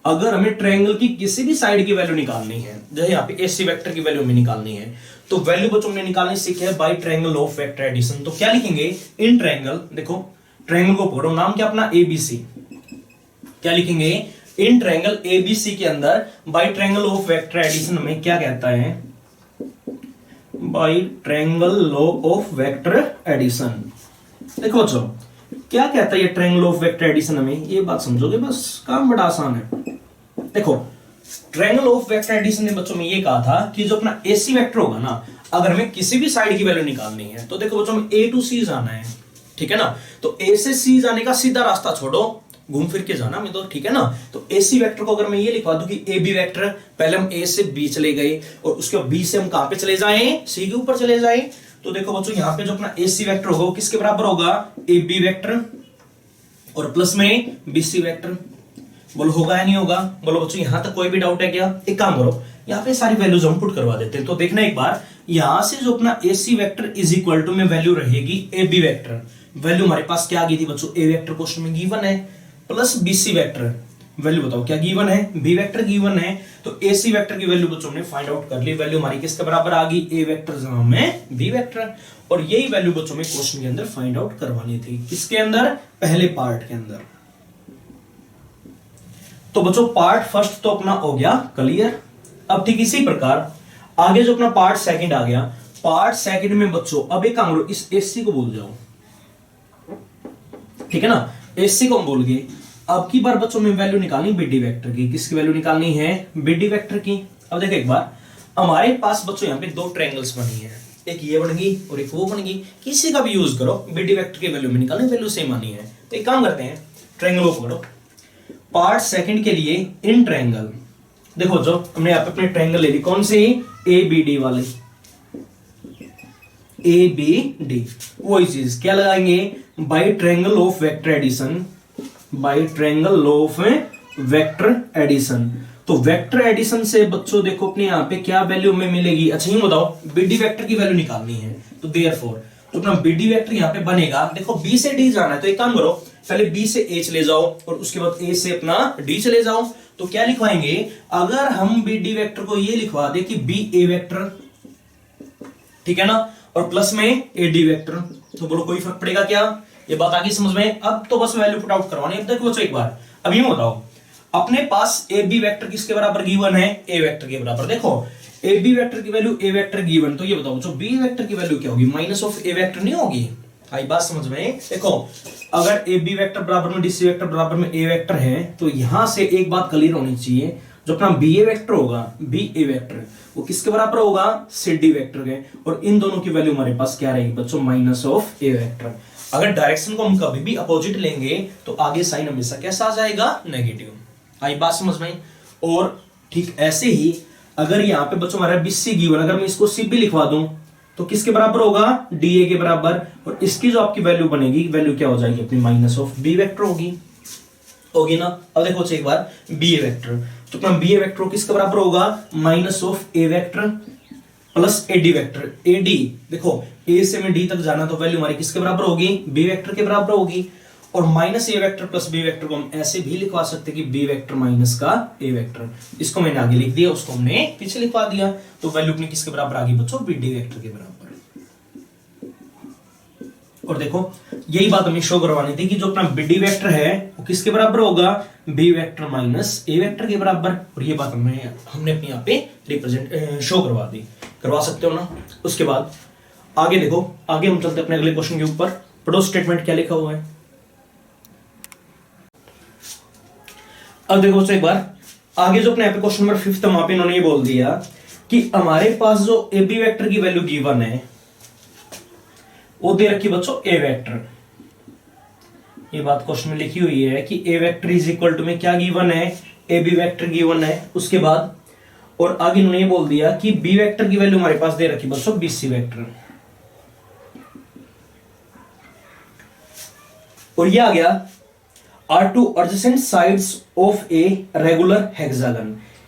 अगर हमें ट्रायंगल की किसी भी साइड की वैल्यू निकालनी है, जैसे यहाँ पे ए सी वेक्टर की वैल्यू हमें निकालनी है, तो वैल्यू बच्चों ने निकालनी सीखे है by triangle of vector addition. तो क्या लिखेंगे, इन ट्रायंगल, देखो ट्रायंगल को पढ़ो, नाम क्या अपना एबीसी, क्या लिखेंगे, इन ट्रायंगल एबीसी के अंदर by triangle of vector addition में क्या कहता है, by triangle law of vector addition. देखो बच्चों क्या कहता है ये ट्रायंगल ऑफ वेक्टर एडिशन में, ये बात समझोगे बस, काम बड़ा आसान है। देखो ट्रायंगल ऑफ वेक्टर एडिशन ने बच्चों में ये कहा था कि जो अपना एसी वेक्टर होगा ना, अगर हमें किसी भी साइड की वैल्यू निकालनी है तो देखो बच्चों में ए टू सी जाना है, ठीक है ना। तो ए से सी जाने का सीधा रास्ता छोड़ो, घूम फिर के जाना मैं तो, ठीक है ना। तो ए सी वेक्टर को अगर मैं ये लिखवा दूं कि ए बी वेक्टर, पहले हम ए से बी चले गए और उसके बाद बी से हम कहां पे चले जाएं, सी के ऊपर चले जाएं। तो देखो बच्चों यहाँ पे जो अपना ए सी वेक्टर होगा वो किसके बराबर होगा, ए बी वेक्टर और प्लस में बी सी वेक्टर। बोलो होगा या नहीं होगा। बोलो बच्चों यहां तक कोई भी डाउट है क्या। एक काम करो यहाँ पे सारी वैल्यूज हम पुट करवा देते हैं। तो देखना एक बार यहां से जो अपना ए C vector is equal to में वैल्यू रहेगी ए बी वेक्टर, वैल्यू हमारे पास क्या आ गई थी बच्चों, ए वेक्टर क्वेश्चन में गिवन है, plus B C vector, value बताओ क्या गिवन है, बी वेक्टर गिवन है। तो ए सी वेक्टर की वैल्यू बच्चों ने फाइंड आउट कर ली, वैल्यू हमारी किसके बराबर आ गई, ए वेक्टर जमा में बी वेक्टर। और यही वैल्यू बच्चों में क्वेश्चन के अंदर फाइंड आउट करवानी थी, किसके अंदर, पहले पार्ट के अंदर। तो बच्चों पार्ट फर्स्ट तो अपना हो गया क्लियर। अब ठीक इसी प्रकार आगे जो अपना पार्ट सेकंड आ गया, पार्ट सेकंड में बच्चों अब एक काम करो, इस एससी को भूल जाओ, ठीक है ना, एससी को हम भूल गए। अब की बार बच्चों में वैल्यू निकालनी बीडी वेक्टर की, किसकी वैल्यू निकालनी है, बीडी वेक्टर की। अब देखो एक बार हमारे पास बच्चों यहाँ पे दो ट्रायंगल्स बनी है, एक ये बन गई और एक वो बन गई, किसी का भी यूज करो बीडी वेक्टर की वैल्यू में निकालनी, वैल्यू सेम आनी है। तो एक काम करते हैं, ट्रायंगल को पकड़ो, पार्ट सेकंड के लिए इन ट्रायंगल, देखो जो हमने यहाँ पे अपने ट्रायंगल ले ली, कौन से, ए बी डी वाले, ए बी डी, वही चीज क्या लगाएंगे, by triangle of vector addition, by triangle of vector addition. तो वेक्टर एडिशन से बच्चों देखो अपने यहाँ पे क्या वैल्यू में मिलेगी, अच्छा ये बताओ, बीडी वेक्टर की वैल्यू निकालनी है, तो देयरफॉर तो अपना बीडी वेक्टर यहाँ पे बनेगा, देखो बी से डी जाना है, तो एक काम करो पहले बी से ए चले जाओ और उसके बाद ए से अपना डी चले जाओ। तो क्या लिखवाएंगे, अगर हम बीडी वेक्टर को ये लिखवा दे कि बी ए वेक्टर, ठीक है ना, और प्लस में ए डी वेक्टर, तो बोलो कोई फर्क पड़ेगा क्या, ये बात आगे समझ में। अब तो बस वैल्यू पुट आउट करवानी है। अब देखो बच्चों एक बार अब ये बताओ, अपने पास ए बी वेक्टर किसके बराबर गिवन है, ए वेक्टर के बराबर। देखो ए बी वेक्टर की वैल्यू ए वेक्टर गिवन, तो ये बताओ बच्चों बी वेक्टर की वैल्यू क्या होगी, माइनस ऑफ ए वेक्टर नहीं होगी, आई बात समझ में। देखो अगर ए बी वेक्टर बराबर में डी सी वेक्टर बराबर में ए वेक्टर है, तो यहां से एक बात क्लियर होनी चाहिए, जो अपना बी ए वेक्टर होगा, बी ए वेक्टर वो किसके बराबर होगा, सी डी वेक्टर के, और इन दोनों की वैल्यू हमारे पास क्या रहेगी बच्चों, माइनस ऑफ ए वेक्टर। अगर डायरेक्शन को हम कभी भी अपोजिट लेंगे तो आगे साइन हमेशा कैसा आ जाएगा, नेगेटिव, आई बात समझ में। और ठीक ऐसे ही अगर यहाँ पे बच्चों हमारा बी सी गिवन, अगर मैं इसको सी भी लिखवा दूं तो किसके बराबर होगा, डी ए के बराबर, और इसकी जो आपकी वैल्यू बनेगी, वैल्यू क्या हो जाएगी अपनी, माइनस ऑफ बी वेक्टर होगी ना। अब देखो एक बार बी ए वेक्टर, तो अपना बी ए वेक्टर किसके बराबर होगा, minus of A vector plus A D vector. A D देखो ए से में डी तक जाना, तो वैल्यू हमारी किसके बराबर होगी, बी वेक्टर के बराबर होगी। और minus A vector plus B vector को हम ऐसे भी लिखवा सकते हैं कि बी वेक्टर माइनस का ए वेक्टर, इसको मैंने आगे लिख दिया, उसको हमने पीछे लिखवा दिया, तो वैल्यू अपनी किसके बराबर आ गई बच्चों, बी डी वेक्टर के बराबर। और देखो यही बात हमें शो करवानी थी कि जो अपना बी डी वेक्टर है वो किसके बराबर होगा, B vector minus A vector के बराबर, और ये बात हमने अपने यहाँ पे रिप्रेजेंट शो करवा सकते हो ना। उसके बाद आगे देखो, आगे हम चलते अपने अगले क्वेश्चन के ऊपर, पढ़ो स्टेटमेंट क्या लिखा हुआ है। अब देखो एक बार आगे जो अपने यहाँ पे क्वेश्चन नंबर 5 वहां पे इन्होंने ये बोल दिया कि हमारे पास जो ए बी वेक्टर की वैल्यू गिवन है वो दे रखी बच्चों ए वेक्टर, ये बात क्वेश्चन में लिखी हुई है कि ए वेक्टर इज इक्वल टू में क्या गिवन है, ए बी वेक्टर गिवन है। उसके बाद और आगे इन्होंने ये बोल दिया कि बी वेक्टर की वैल्यू हमारे पास दे रखी बच्चों बी सी वेक्टर, और ये आ गया are two adjacent sides of a regular hexagon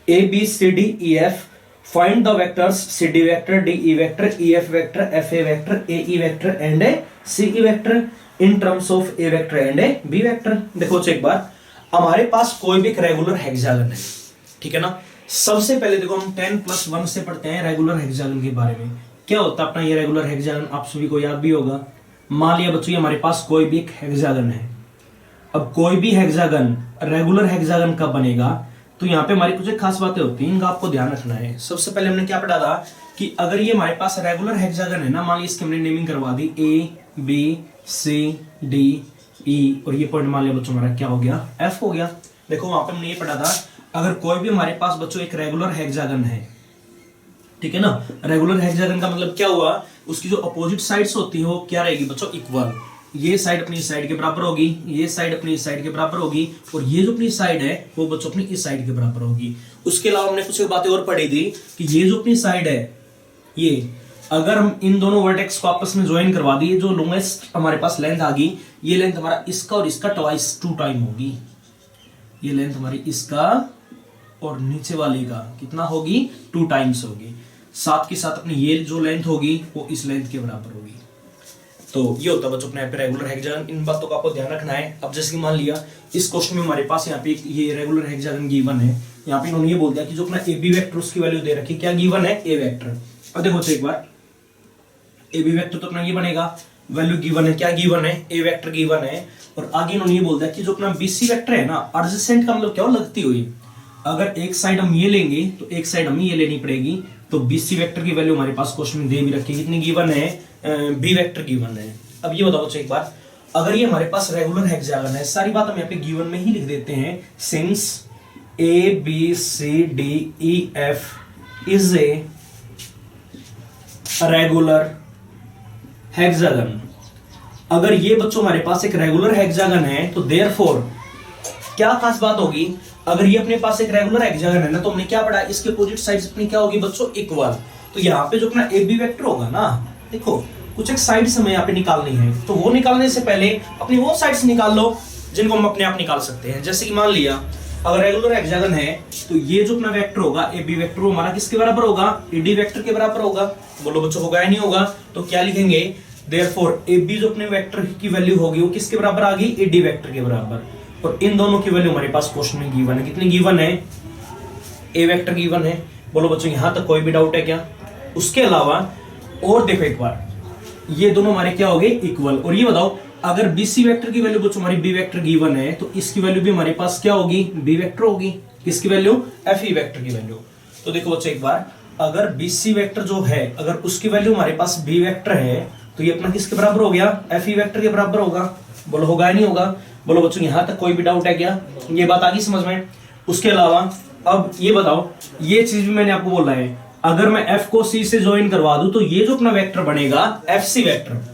a b c d e f, find the vectors c d vector d e vector e f vector f a vector a e vector and a c e vector in terms of a vector and a b vector। देखो एक बार हमारे पास कोई भी एक regular hexagon है, ठीक है ना। सबसे पहले देखो हम 10+1 से पढ़ते हैं रेगुलर हेक्सागन के बारे में, क्या होता है अपना ये रेगुलर हेक्सागन, आप सभी को याद भी होगा। मान लिया बच्चों हमारे पास कोई भी एक हेक्सागन है, अब कोई भी हेक्सागन रेगुलर हेक्सागन कब बनेगा, तो यहाँ पे हमारी कुछ खास बातें होती हैं, इनका आपको ध्यान रखना है। सबसे पहले हमने क्या पढ़ा था कि अगर ये हमारे पास रेगुलर हेक्सागन है ना, मान लीजिए इसकी हमने नेमिंग करवा दी ए बी सी डी ई, और ये पॉइंट मान लिया बच्चों हमारा क्या हो गया, एफ हो गया। देखो वहां पे हमने ये पढ़ा था अगर कोई भी हमारे पास बच्चों एक रेगुलर हेक्सागन है, ठीक है ना, रेगुलर हेक्सागन का मतलब क्या हुआ, उसकी जो अपोजिट साइड्स होती है वो क्या रहेगी बच्चों, इक्वल। ये साइड अपनी साइड के बराबर होगी, ये साइड अपनी साइड के बराबर होगी, और ये जो अपनी साइड है वो बच्चों अपनी इस साइड के बराबर होगी। उसके अलावा हमने कुछ बातें और पढ़ी थी कि ये जो अपनी साइड है, ये अगर हम इन दोनों वर्टेक्स को आपस में ज्वाइन करवा दिए, जो लॉन्गेस्ट हमारे पास लेंथ आ गई, ये लेंथ हमारा इसका और इसका ट्वाइस 2 टाइम होगी, ये लेंथ हमारी इसका और नीचे वाले का कितना होगी, 2 टाइम्स होगी। साथ के साथ अपनी ये जो लेंथ होगी वो इस लेंथ के बराबर होगी। तो ये होता है बच्चों अपने यहाँ पे रेगुलर हेक्सागन, इन बातों का आपको ध्यान रखना है। अब जैसे कि मान लिया इस क्वेश्चन में हमारे पास यहाँ पे ये रेगुलर हेक्सागन गिवन है, यहाँ पे इन्होंने ये बोल दिया कि जो अपना ए बी वेक्टर उसकी वैल्यू दे रखी, क्या गिवन है, ए वेक्टर। अब देखो एक बार ए बी वेक्टर तो अपना ये बनेगा वैल्यू गिवन है, क्या गिवन है, ए वेक्टर गिवन है। और आगे इन्होंने ये बोल दिया कि जो अपना बीसी वेक्टर है ना, एडजेसेंट का मतलब क्या हो, लगती हुई। अगर एक साइड हम ये लेंगे तो एक साइड हमें ये लेनी पड़ेगी। तो बीसी वेक्टर की वैल्यू हमारे पास क्वेश्चन में दे भी रखी है, कितनी गिवन है, बी वेक्टर गिवन है। अब ये बताओ एक बार, अगर ये हमारे पास रेगुलर हेक्सागन है, सारी बात हम यहाँ पे गिवन में ही लिख देते हैं। Since A B C D E F is a regular hexagon. अगर ये बच्चों हमारे पास एक रेगुलर हेक्सागन है तो देयरफॉर क्या खास बात होगी, अगर ये अपने पास एक रेगुलर हेक्सागन है ना, तो हमने क्या पढ़ा, इसके अपोजिट साइड्स अपनी क्या होगी बच्चों, इक्वल। तो यहाँ पे जो अपना ए बी वेक्टर होगा ना, देखो कुछ एक साइड्स हमें यहाँ पे निकालनी है, तो वो निकालने से पहले अपनी वो साइड्स निकाल लो जिनको हम अपने आप निकाल सकते हैं। जैसे कि मान लिया अगर रेगुलर हेक्सागन है तो ये जो अपना वेक्टर होगा ए बी वेक्टर, वो हमारा किसके बराबर होगा, ए डी वेक्टर के बराबर होगा। बोलो बच्चों होगा या नहीं होगा, तो क्या लिखेंगे, देयरफॉर ए बी जो अपने वेक्टर की वैल्यू होगी वो किसके बराबर आ गई, ए डी वेक्टर के बराबर। और इन दोनों की वैल्यू हमारे पास क्वेश्चन में गिवन है, कितनी गिवन है, ए वेक्टर गिवन है। बोलो बच्चों यहां तक कोई भी डाउट है क्या। उसके अलावा और देखो एक बार, ये दोनों हमारे क्या हो गए, इक्वल। और ये बताओ अगर बीसी वेक्टर की वैल्यू बच्चों हमारी बी वेक्टर गिवन है तो इसकी वैल्यू भी हमारे पास क्या होगी, बी वेक्टर होगी। किसकी वैल्यू, एफ ई वेक्टर की वैल्यू। तो देखो बच्चों एक बार, अगर बीसी वेक्टर जो है अगर उसकी वैल्यू हमारे पास बी वेक्टर है तो ये अपना किसके बराबर हो गया, एफ ई वेक्टर के बराबर होगा। बोलो होगा या नहीं होगा। बोलो बच्चों यहां तक कोई भी डाउट है क्या, ये बात आ गई समझ में। उसके अलावा अब ये बताओ, ये चीज भी मैंने आपको बोला है, अगर मैं एफ को सी से ज्वाइन करवा दूं तो ये जो अपना वेक्टर बनेगा एफ सी वेक्टर।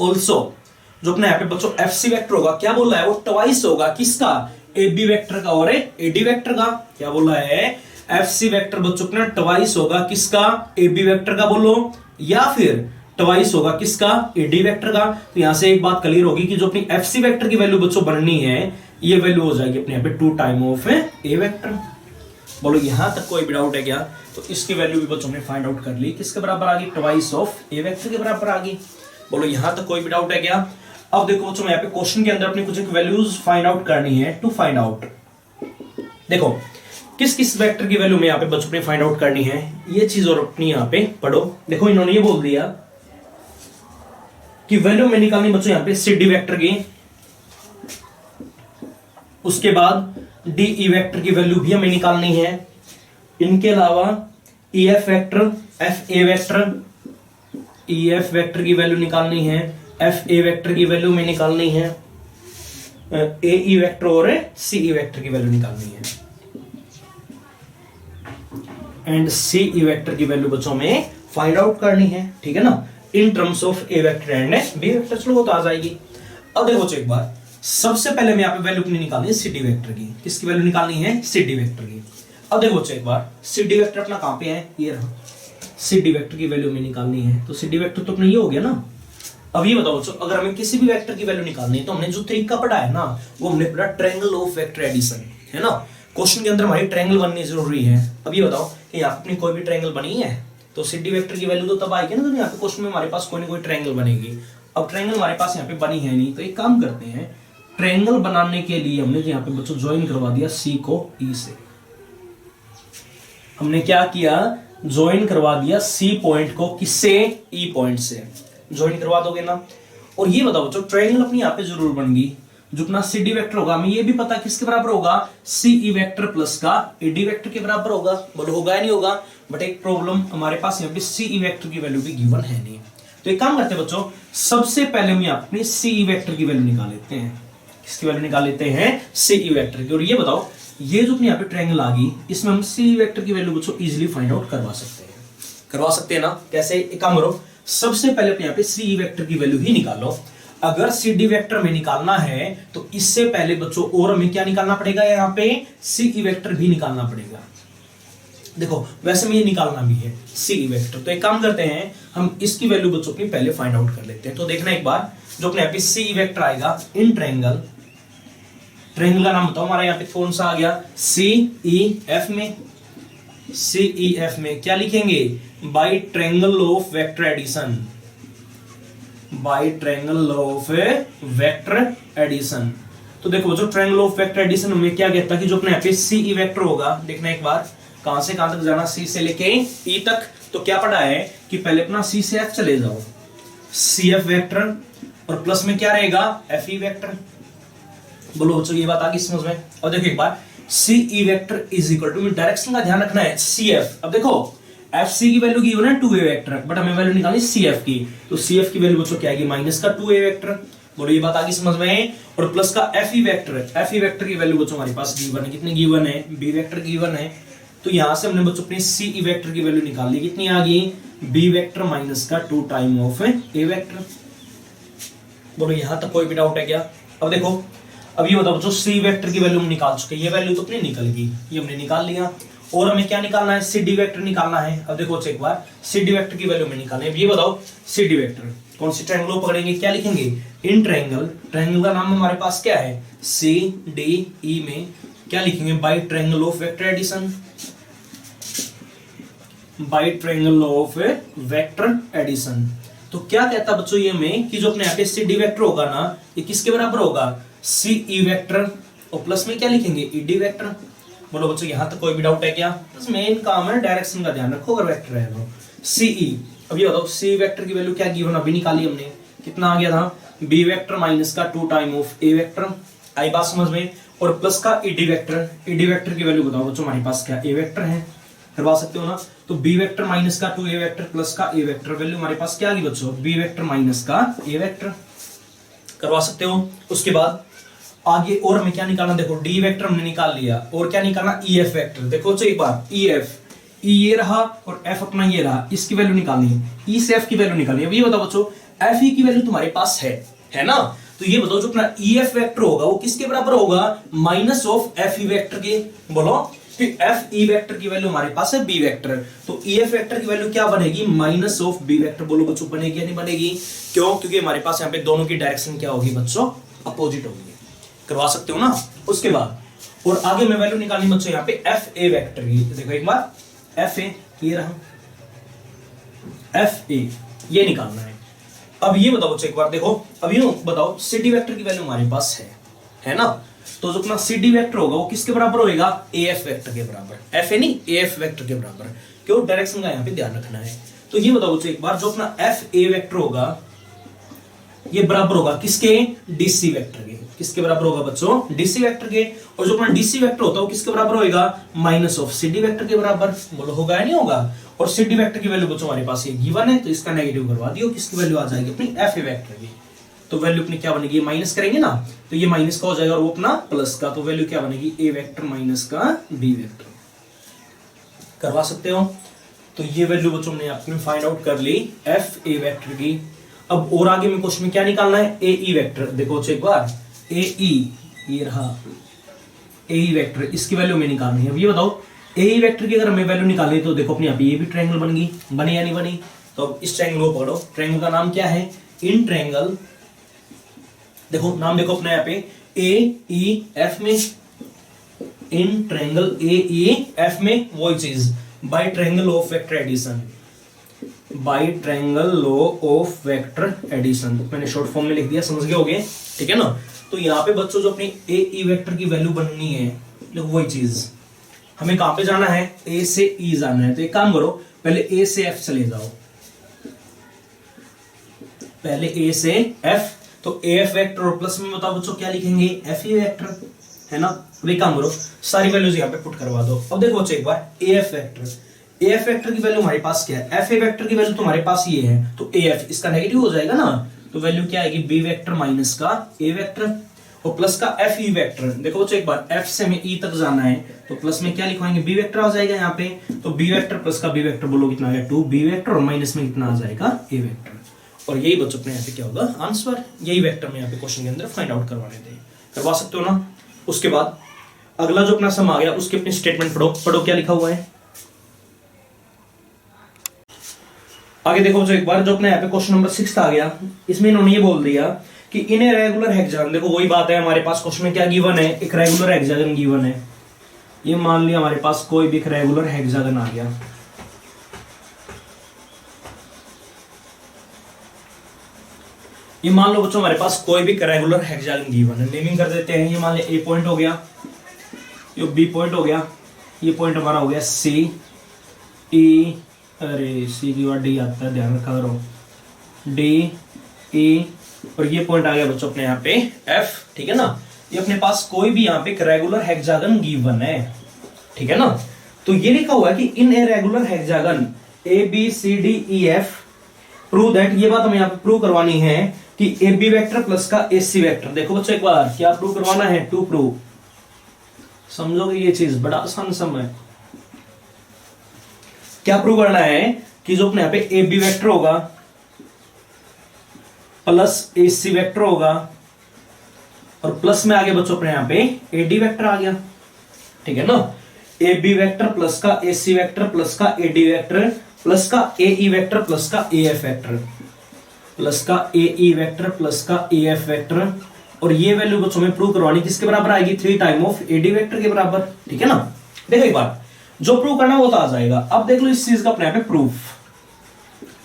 ऑल्सो जो अपना यहाँ पे बच्चों एफ सी वेक्टर होगा, क्या बोल रहा है, वो ट्वाइस होगा किसका, ए बी वेक्टर का और ए डी वेक्टर का। क्या बोल रहा है, एफ सी वेक्टर बच्चों अपना ट्वाइस होगा किसका, ए बी वेक्टर का बोलो, या फिर ट्वाइस होगा किसका, ए डी वेक्टर का। तो यहां से एक बात क्लियर होगी कि जो अपनी एफ सी वेक्टर की वैल्यू बच्चों बननी है, ये वैल्यू हो जाएगी अपने यहाँ पे 2 टाइम ऑफ ए वेक्टर। बोलो यहां तक कोई भी डाउट है क्या। तो इसकी वैल्यू भी बच्चों ने फाइंड आउट कर ली, किसके बराबर आ गई, ट्वाइस ऑफ ए वेक्टर के बराबर आ गई। बोलो यहां तक कोई भी डाउट है क्या। अब देखो बच्चों यहाँ पे क्वेश्चन के अंदर अपनी कुछ एक वैल्यूज फाइंड आउट करनी है। टू फाइंड आउट, देखो किस किस वेक्टर की वैल्यू में यहाँ पे बच्चों ने फाइंड आउट करनी है, ये चीज और अपनी यहाँ पे पढ़ो। देखो इन्होंने ये बोल दिया कि वैल्यू में निकालनी बच्चों यहाँ पे सी डी वेक्टर की, उसके बाद डी ई वेक्टर की वैल्यू भी हमें निकालनी है। इनके अलावा E F vector, F A vector, E F vector की वैल्यू निकालनी है, एफ ए वेक्टर की वैल्यू में निकालनी है, ए ई वेक्टर और सी ई वेक्टर की वैल्यू निकालनी है, एंड सी ई वेक्टर की वैल्यू बच्चों में फाइंड आउट करनी है। ठीक है ना, in terms of A vector and B vector. चलो वो तो आ जाएगी। अब देखो एक बार, सबसे पहले मैं यहाँ पे वैल्यू अपनी निकालनी है सी डी वेक्टर की। किसकी वैल्यू निकालनी है, सी डी वेक्टर की। अब देखो एक बार, सी डी वेक्टर अपना कहां पे है, ये रहा। सी डी वेक्टर की वैल्यू में निकालनी है, तो सी डी वेक्टर तो अपना ये हो गया ना। अब ये बताओ बच्चों, अगर हमें किसी भी वेक्टर की वैल्यू निकालनी है तो हमने जो तरीका पढ़ा है ना, वो हमने पढ़ा ट्रायंगल ऑफ वेक्टर एडिशन, है ना। क्वेश्चन के अंदर हमारी ट्रायंगल बननी जरूरी है। अब ये बताओ कि यहाँ अपनी कोई भी ट्रायंगल बनी है तो सी डी वेक्टर की वैल्यू तो तब आएगी ना जब यहाँ पे क्वेश्चन में हमारे पास कोई ना कोई ट्रायंगल बनेगी। अब ट्रायंगल हमारे पास यहाँ पे बनी है नहीं, तो एक काम करते हैं, ट्रायंगल बनाने के लिए हमने यहाँ पे बच्चों ज्वाइन करवा दिया सी को ई से। हमने क्या किया, ज्वाइन करवा दिया सी पॉइंट को किससे, ई पॉइंट से। ज्वाइन करवा दोगे ना। और ये बताओ बच्चों, ट्रायंगल अपनी यहाँ पे जरूर बन गई। जो अपना सी डी वेक्टर होगा, हमें ये भी पता किसके बराबर होगा, सी ई वेक्टर प्लस का ए डी वेक्टर के बराबर होगा। बोलो होगा या नहीं होगा। बट एक प्रॉब्लम, हमारे पास यहाँ पे सी ई वेक्टर की वैल्यू भी गिवन है नहीं। तो एक काम करते हैं बच्चों, सबसे पहले हम यहाँ पे सी ई वेक्टर की वैल्यू निकाल लेते हैं। किसकी वैल्यू निकाल लेते हैं, सी ई वेक्टर की। और ये बताओ, ये जो अपनी यहाँ पे ट्रायंगल आ गई, इसमें हम सी ई वेक्टर की वैल्यू बच्चों इजीली फाइंड आउट करवा सकते हैं ना। कैसे, एक काम करो, सबसे पहले अपने यहाँ पे सी ई वेक्टर की वैल्यू ही निकालो। अगर सी डी वेक्टर में निकालना है तो इससे पहले बच्चों और हमें क्या निकालना पड़ेगा, यहाँ पे सी ई वेक्टर भी निकालना पड़ेगा। देखो वैसे में ये निकालना भी है सी ई वेक्टर। तो एक काम करते हैं, हम इसकी वैल्यू बच्चों की पहले फाइंड आउट कर लेते हैं। तो देखना एक बार, जो अपने यहाँ पे सी ई वेक्टर आएगा इन ट्रायंगल, ट्रायंगल का नाम बताओ हमारा यहाँ पे कौन सा आ गया, सी ई एफ में। सी ई एफ में क्या लिखेंगे, by triangle of vector addition, by triangle of vector addition. तो देखो बच्चों, ट्रायंगल ऑफ वेक्टर एडिशन में क्या कहता है कि जो अपने यहाँ पे सी ई वेक्टर होगा, देखना एक बार कहां से कहां तक जाना, सी से लेके ई तक। तो क्या पढ़ा है कि पहले अपना सी से एफ चले जाओ, सी एफ वैक्टर और प्लस में क्या रहेगा एफ ई वैक्टर। बोलो बच्चों ये बात आ गई समझ में। और देखो एक बार C E vector is equal to, direction का ध्यान रखना है, सी एफ। अब देखो एफ सी की वैल्यू गिवन है 2a वेक्टर, बट हमें वैल्यू निकालनी सी एफ की, तो सी एफ की वैल्यू बच्चों क्या आएगी माइनस का 2a वेक्टर। बोलो ये बात आ गई समझ में। और प्लस का F E vector, F E vector की वैल्यू बच्चों हमारे पास गिवन है, कितने गिवन है बी वेक्टर गिवन है, तो यहां से हमने बच्चों अपनी सी ई वेक्टर की वैल्यू निकाल ली, कितनी आ गई बी वेक्टर माइनस का 2 टाइम ऑफ ए वेक्टर। बोलो यहां तक कोई भी डाउट है क्या। अब देखो अब ये बताओ बच्चों सी वेक्टर की वैल्यू हम निकाल चुके, ये वैल्यू तो अपनी निकल गई, ये हमने निकाल लिया। और हमें क्या निकालना है सी डी वेक्टर निकालना है। अब देखो एक बार सी डी वेक्टर की वैल्यू में निकालना है। ये बताओ सी डी वेक्टर कौन सी ट्रायंगल पकड़ेंगे, क्या लिखेंगे इन ट्रायंगल, ट्रायंगल का नाम हमारे पास क्या है सी डी ई, में क्या लिखेंगे by triangle of vector addition, by triangle of vector addition. तो क्या कहता बच्चों ये में कि जो अपने यहाँ पे सी डी वेक्टर होगा ना ये किसके बराबर होगा सी ई वेक्टर, और प्लस में क्या लिखेंगे ई डी वेक्टर। बोलो बच्चों यहां तक कोई भी डाउट है क्या। बस मेन काम है डायरेक्शन का ध्यान रखो अगर वेक्टर है तो सी ई। अब ये बताओ सी वेक्टर की वैल्यू क्या गिवन अभी निकाली हमने, कितना आ गया था बी वेक्टर माइनस का 2 टाइम ऑफ ए वेक्टर, आई बात समझ में। और प्लस का E D vector, E D vector की वैल्यू बताओ बच्चों हमारे पास क्या ए वेक्टर है, करवा सकते हो ना। तो बी वेक्टर माइनस का 2 ए वेक्टर प्लस का ए वेक्टर, वैल्यू हमारे पास क्या आ गई बच्चों बी वेक्टर माइनस का ए वेक्टर, करवा सकते हो। उसके बाद आगे और हमें क्या निकालना, देखो डी वेक्टर हमने निकाल लिया, और क्या निकालना ई एफ वेक्टर। देखो एक बार ई एफ, ई ये रहा और एफ अपना ये रहा, इसकी वैल्यू निकालनी है, ई से एफ की वैल्यू निकालनी है। अब ये बताओ बच्चों एफ ई की वैल्यू तुम्हारे पास है ना, तो ये बताओ जो अपना ई एफ वेक्टर होगा वो किसके बराबर होगा minus of F E vector के। बोलो फिर एफ ई वेक्टर की वैल्यू हमारे पास है बी वेक्टर, तो ई एफ वेक्टर की वैल्यू क्या बनेगी माइनस ऑफ बी वेक्टर। बोलो बच्चों बनेगी या नहीं बनेगी, क्यों क्योंकि हमारे पास यहाँ पे दोनों की डायरेक्शन क्या होगी बच्चों अपोजिट होगी, करवा सकते हो ना। उसके बाद और आगे मैं वैल्यू निकालनी बच्चों यहाँ पे एफ ए वेक्टर की। देखो एक बार एफ ए ये रहा, एफ ए ये निकालना है। अब ये बताओ बच्चों एक बार देखो, अब ये बताओ सी डी वेक्टर की वैल्यू हमारे पास है ना, तो जो अपना सी डी वेक्टर होगा वो किसके बराबर होगा ए एफ वेक्टर के बराबर, एफ ए नहीं ए एफ वेक्टर के बराबर, क्यों डायरेक्शन का यहाँ पे ध्यान रखना है। तो ये बताओ बच्चों एक बार जो अपना एफ ए वेक्टर होगा ये बराबर होगा किसके डीसी वेक्टर के, किसके बराबर होगा बच्चों डीसी वेक्टर के। और जो अपना डीसी वेक्टर होता है वो किसके बराबर होगा minus of C D vector के बराबर। बोलो होगा या नहीं होगा। और सी डी वेक्टर की वैल्यू बच्चों हमारे पास ये गिवन है, तो इसका नेगेटिव करवा दियो, किसकी वैल्यू आ जाएगी अपनी एफ ए वेक्टर की। तो वैल्यू अपनी क्या बनेगी माइनस करेंगे ना, तो ये माइनस का हो जाएगा और वो अपना प्लस का, तो वैल्यू क्या बनेगी ए वेक्टर माइनस का बी वेक्टर, करवा सकते हो। तो ये वैल्यू बच्चों ने आपने फाइंड आउट कर ली एफ ए वेक्टर की। अब और आगे में क्वेश्चन में क्या निकालना है ए ई वेक्टर। देखो एक बार ए ई ये रहा ए ई वेक्टर, इसकी वैल्यू हमें निकालनी है। अब ये बताओ ए ई वेक्टर की अगर हमें वैल्यू निकालनी है तो देखो अपने यहाँ पे ये भी ट्रायंगल बन गई, बनी या नहीं बनी। तो अब इस ट्रायंगल को पकड़ो, ट्रायंगल का नाम क्या है इन ट्रायंगल, देखो नाम देखो अपने यहाँ पे ए ई एफ में, in triangle A E F में वही चीज by triangle of vector addition, by triangle law of vector addition, मैंने शॉर्ट फॉर्म में लिख दिया, समझ गए होगे, ठीक है ना। तो यहाँ पे बच्चों जो अपनी ए ई वेक्टर की वैल्यू बननी है, देखो वही चीज हमें कहां पे जाना है ए से ई जाना है। तो एक काम करो पहले ए से एफ चले जाओ, पहले ए से एफ, तो ए एफ वेक्टर और प्लस में बताओ बच्चों क्या लिखेंगे एफ ई वेक्टर, है ना। तो एक काम करो सारी वैल्यूज यहाँ पे पुट करवा दो। अब देखो बच्चों एक बार A F vector, A F vector की वैल्यू हमारे पास क्या है, एफ ए वेक्टर की वैल्यू तुम्हारे पास ये है, तो ए एफ इसका नेगेटिव हो जाएगा ना, तो वैल्यू क्या आएगी बी वेक्टर माइनस का ए वेक्टर और प्लस का एफ ई वेक्टर। देखो बच्चों एक बार एफ से हमें ई तक जाना है, तो प्लस में क्या लिखवाएंगे बी वेक्टर आ जाएगा यहाँ पे, तो बी वेक्टर प्लस का बी वेक्टर बोलो कितना आ गया 2 बी वेक्टर और माइनस में कितना आ जाएगा ए वेक्टर। और यही बच्चों अपने यहाँ पे क्या होगा आंसर, यही वेक्टर में यहाँ पे क्वेश्चन के अंदर फाइंड आउट करवाने थे, करवा सकते हो ना। उसके बाद अगला जो अपना सम आ गया उसके अपनी स्टेटमेंट पढ़ो क्या लिखा हुआ है आगे। देखो जो एक बार जो अपने यहाँ पे क्वेश्चन नंबर 6 आ गया, इसमें इन्होंने ये बोल दिया कि इन ए रेगुलर हेक्सागन, देखो वही बात है हमारे पास क्वेश्चन में क्या गिवन है, एक रेगुलर हेक्सागन गिवन है। ये मान लिया हमारे पास कोई भी रेगुलर हेक्सागन आ गया, ये मान लो बच्चों हमारे पास कोई भी रेगुलर हेक्सागन गिवन है, नेमिंग कर देते हैं। ये मान लिया ए पॉइंट हो गया, ये बी पॉइंट हो गया, ये पॉइंट हमारा हो गया सी ई, अरे सी की बार डी आता है ध्यान रखा करो, डी ई और ये पॉइंट आ गया बच्चों अपने यहाँ पे एफ, ठीक है ना। ये अपने पास कोई भी यहाँ पे एक रेगुलर हेक्सागन गिवन है, ठीक है ना। तो ये लिखा हुआ है कि in a regular hexagon A B C D E F prove that, ये बात हमें यहाँ पे प्रूव करवानी है कि ए बी वेक्टर प्लस का ए सी वेक्टर। देखो बच्चों एक बार क्या प्रूव करवाना है, टू प्रूव, समझोगे ये चीज बड़ा आसान सम है। क्या प्रूव करना है कि जो अपने यहाँ पे ए बी वेक्टर होगा प्लस ए सी वेक्टर होगा और प्लस में आ गया बच्चों अपने यहाँ पे ए डी वेक्टर आ गया, ठीक है ना। ए बी वेक्टर प्लस का ए सी वेक्टर प्लस का ए डी वेक्टर प्लस का ए ई वेक्टर प्लस का ए एफ वेक्टर प्लस का ए ई वेक्टर प्लस का ए एफ वेक्टर, और ये वैल्यू बच्चों में प्रूव करवानी किसके बराबर आएगी, 3 time of A D vector के बराबर, ठीक है ना। देखो एक बार जो प्रूव करना वो तो आ जाएगा। अब देख लो इस चीज का अपने यहाँ पे प्रूफ।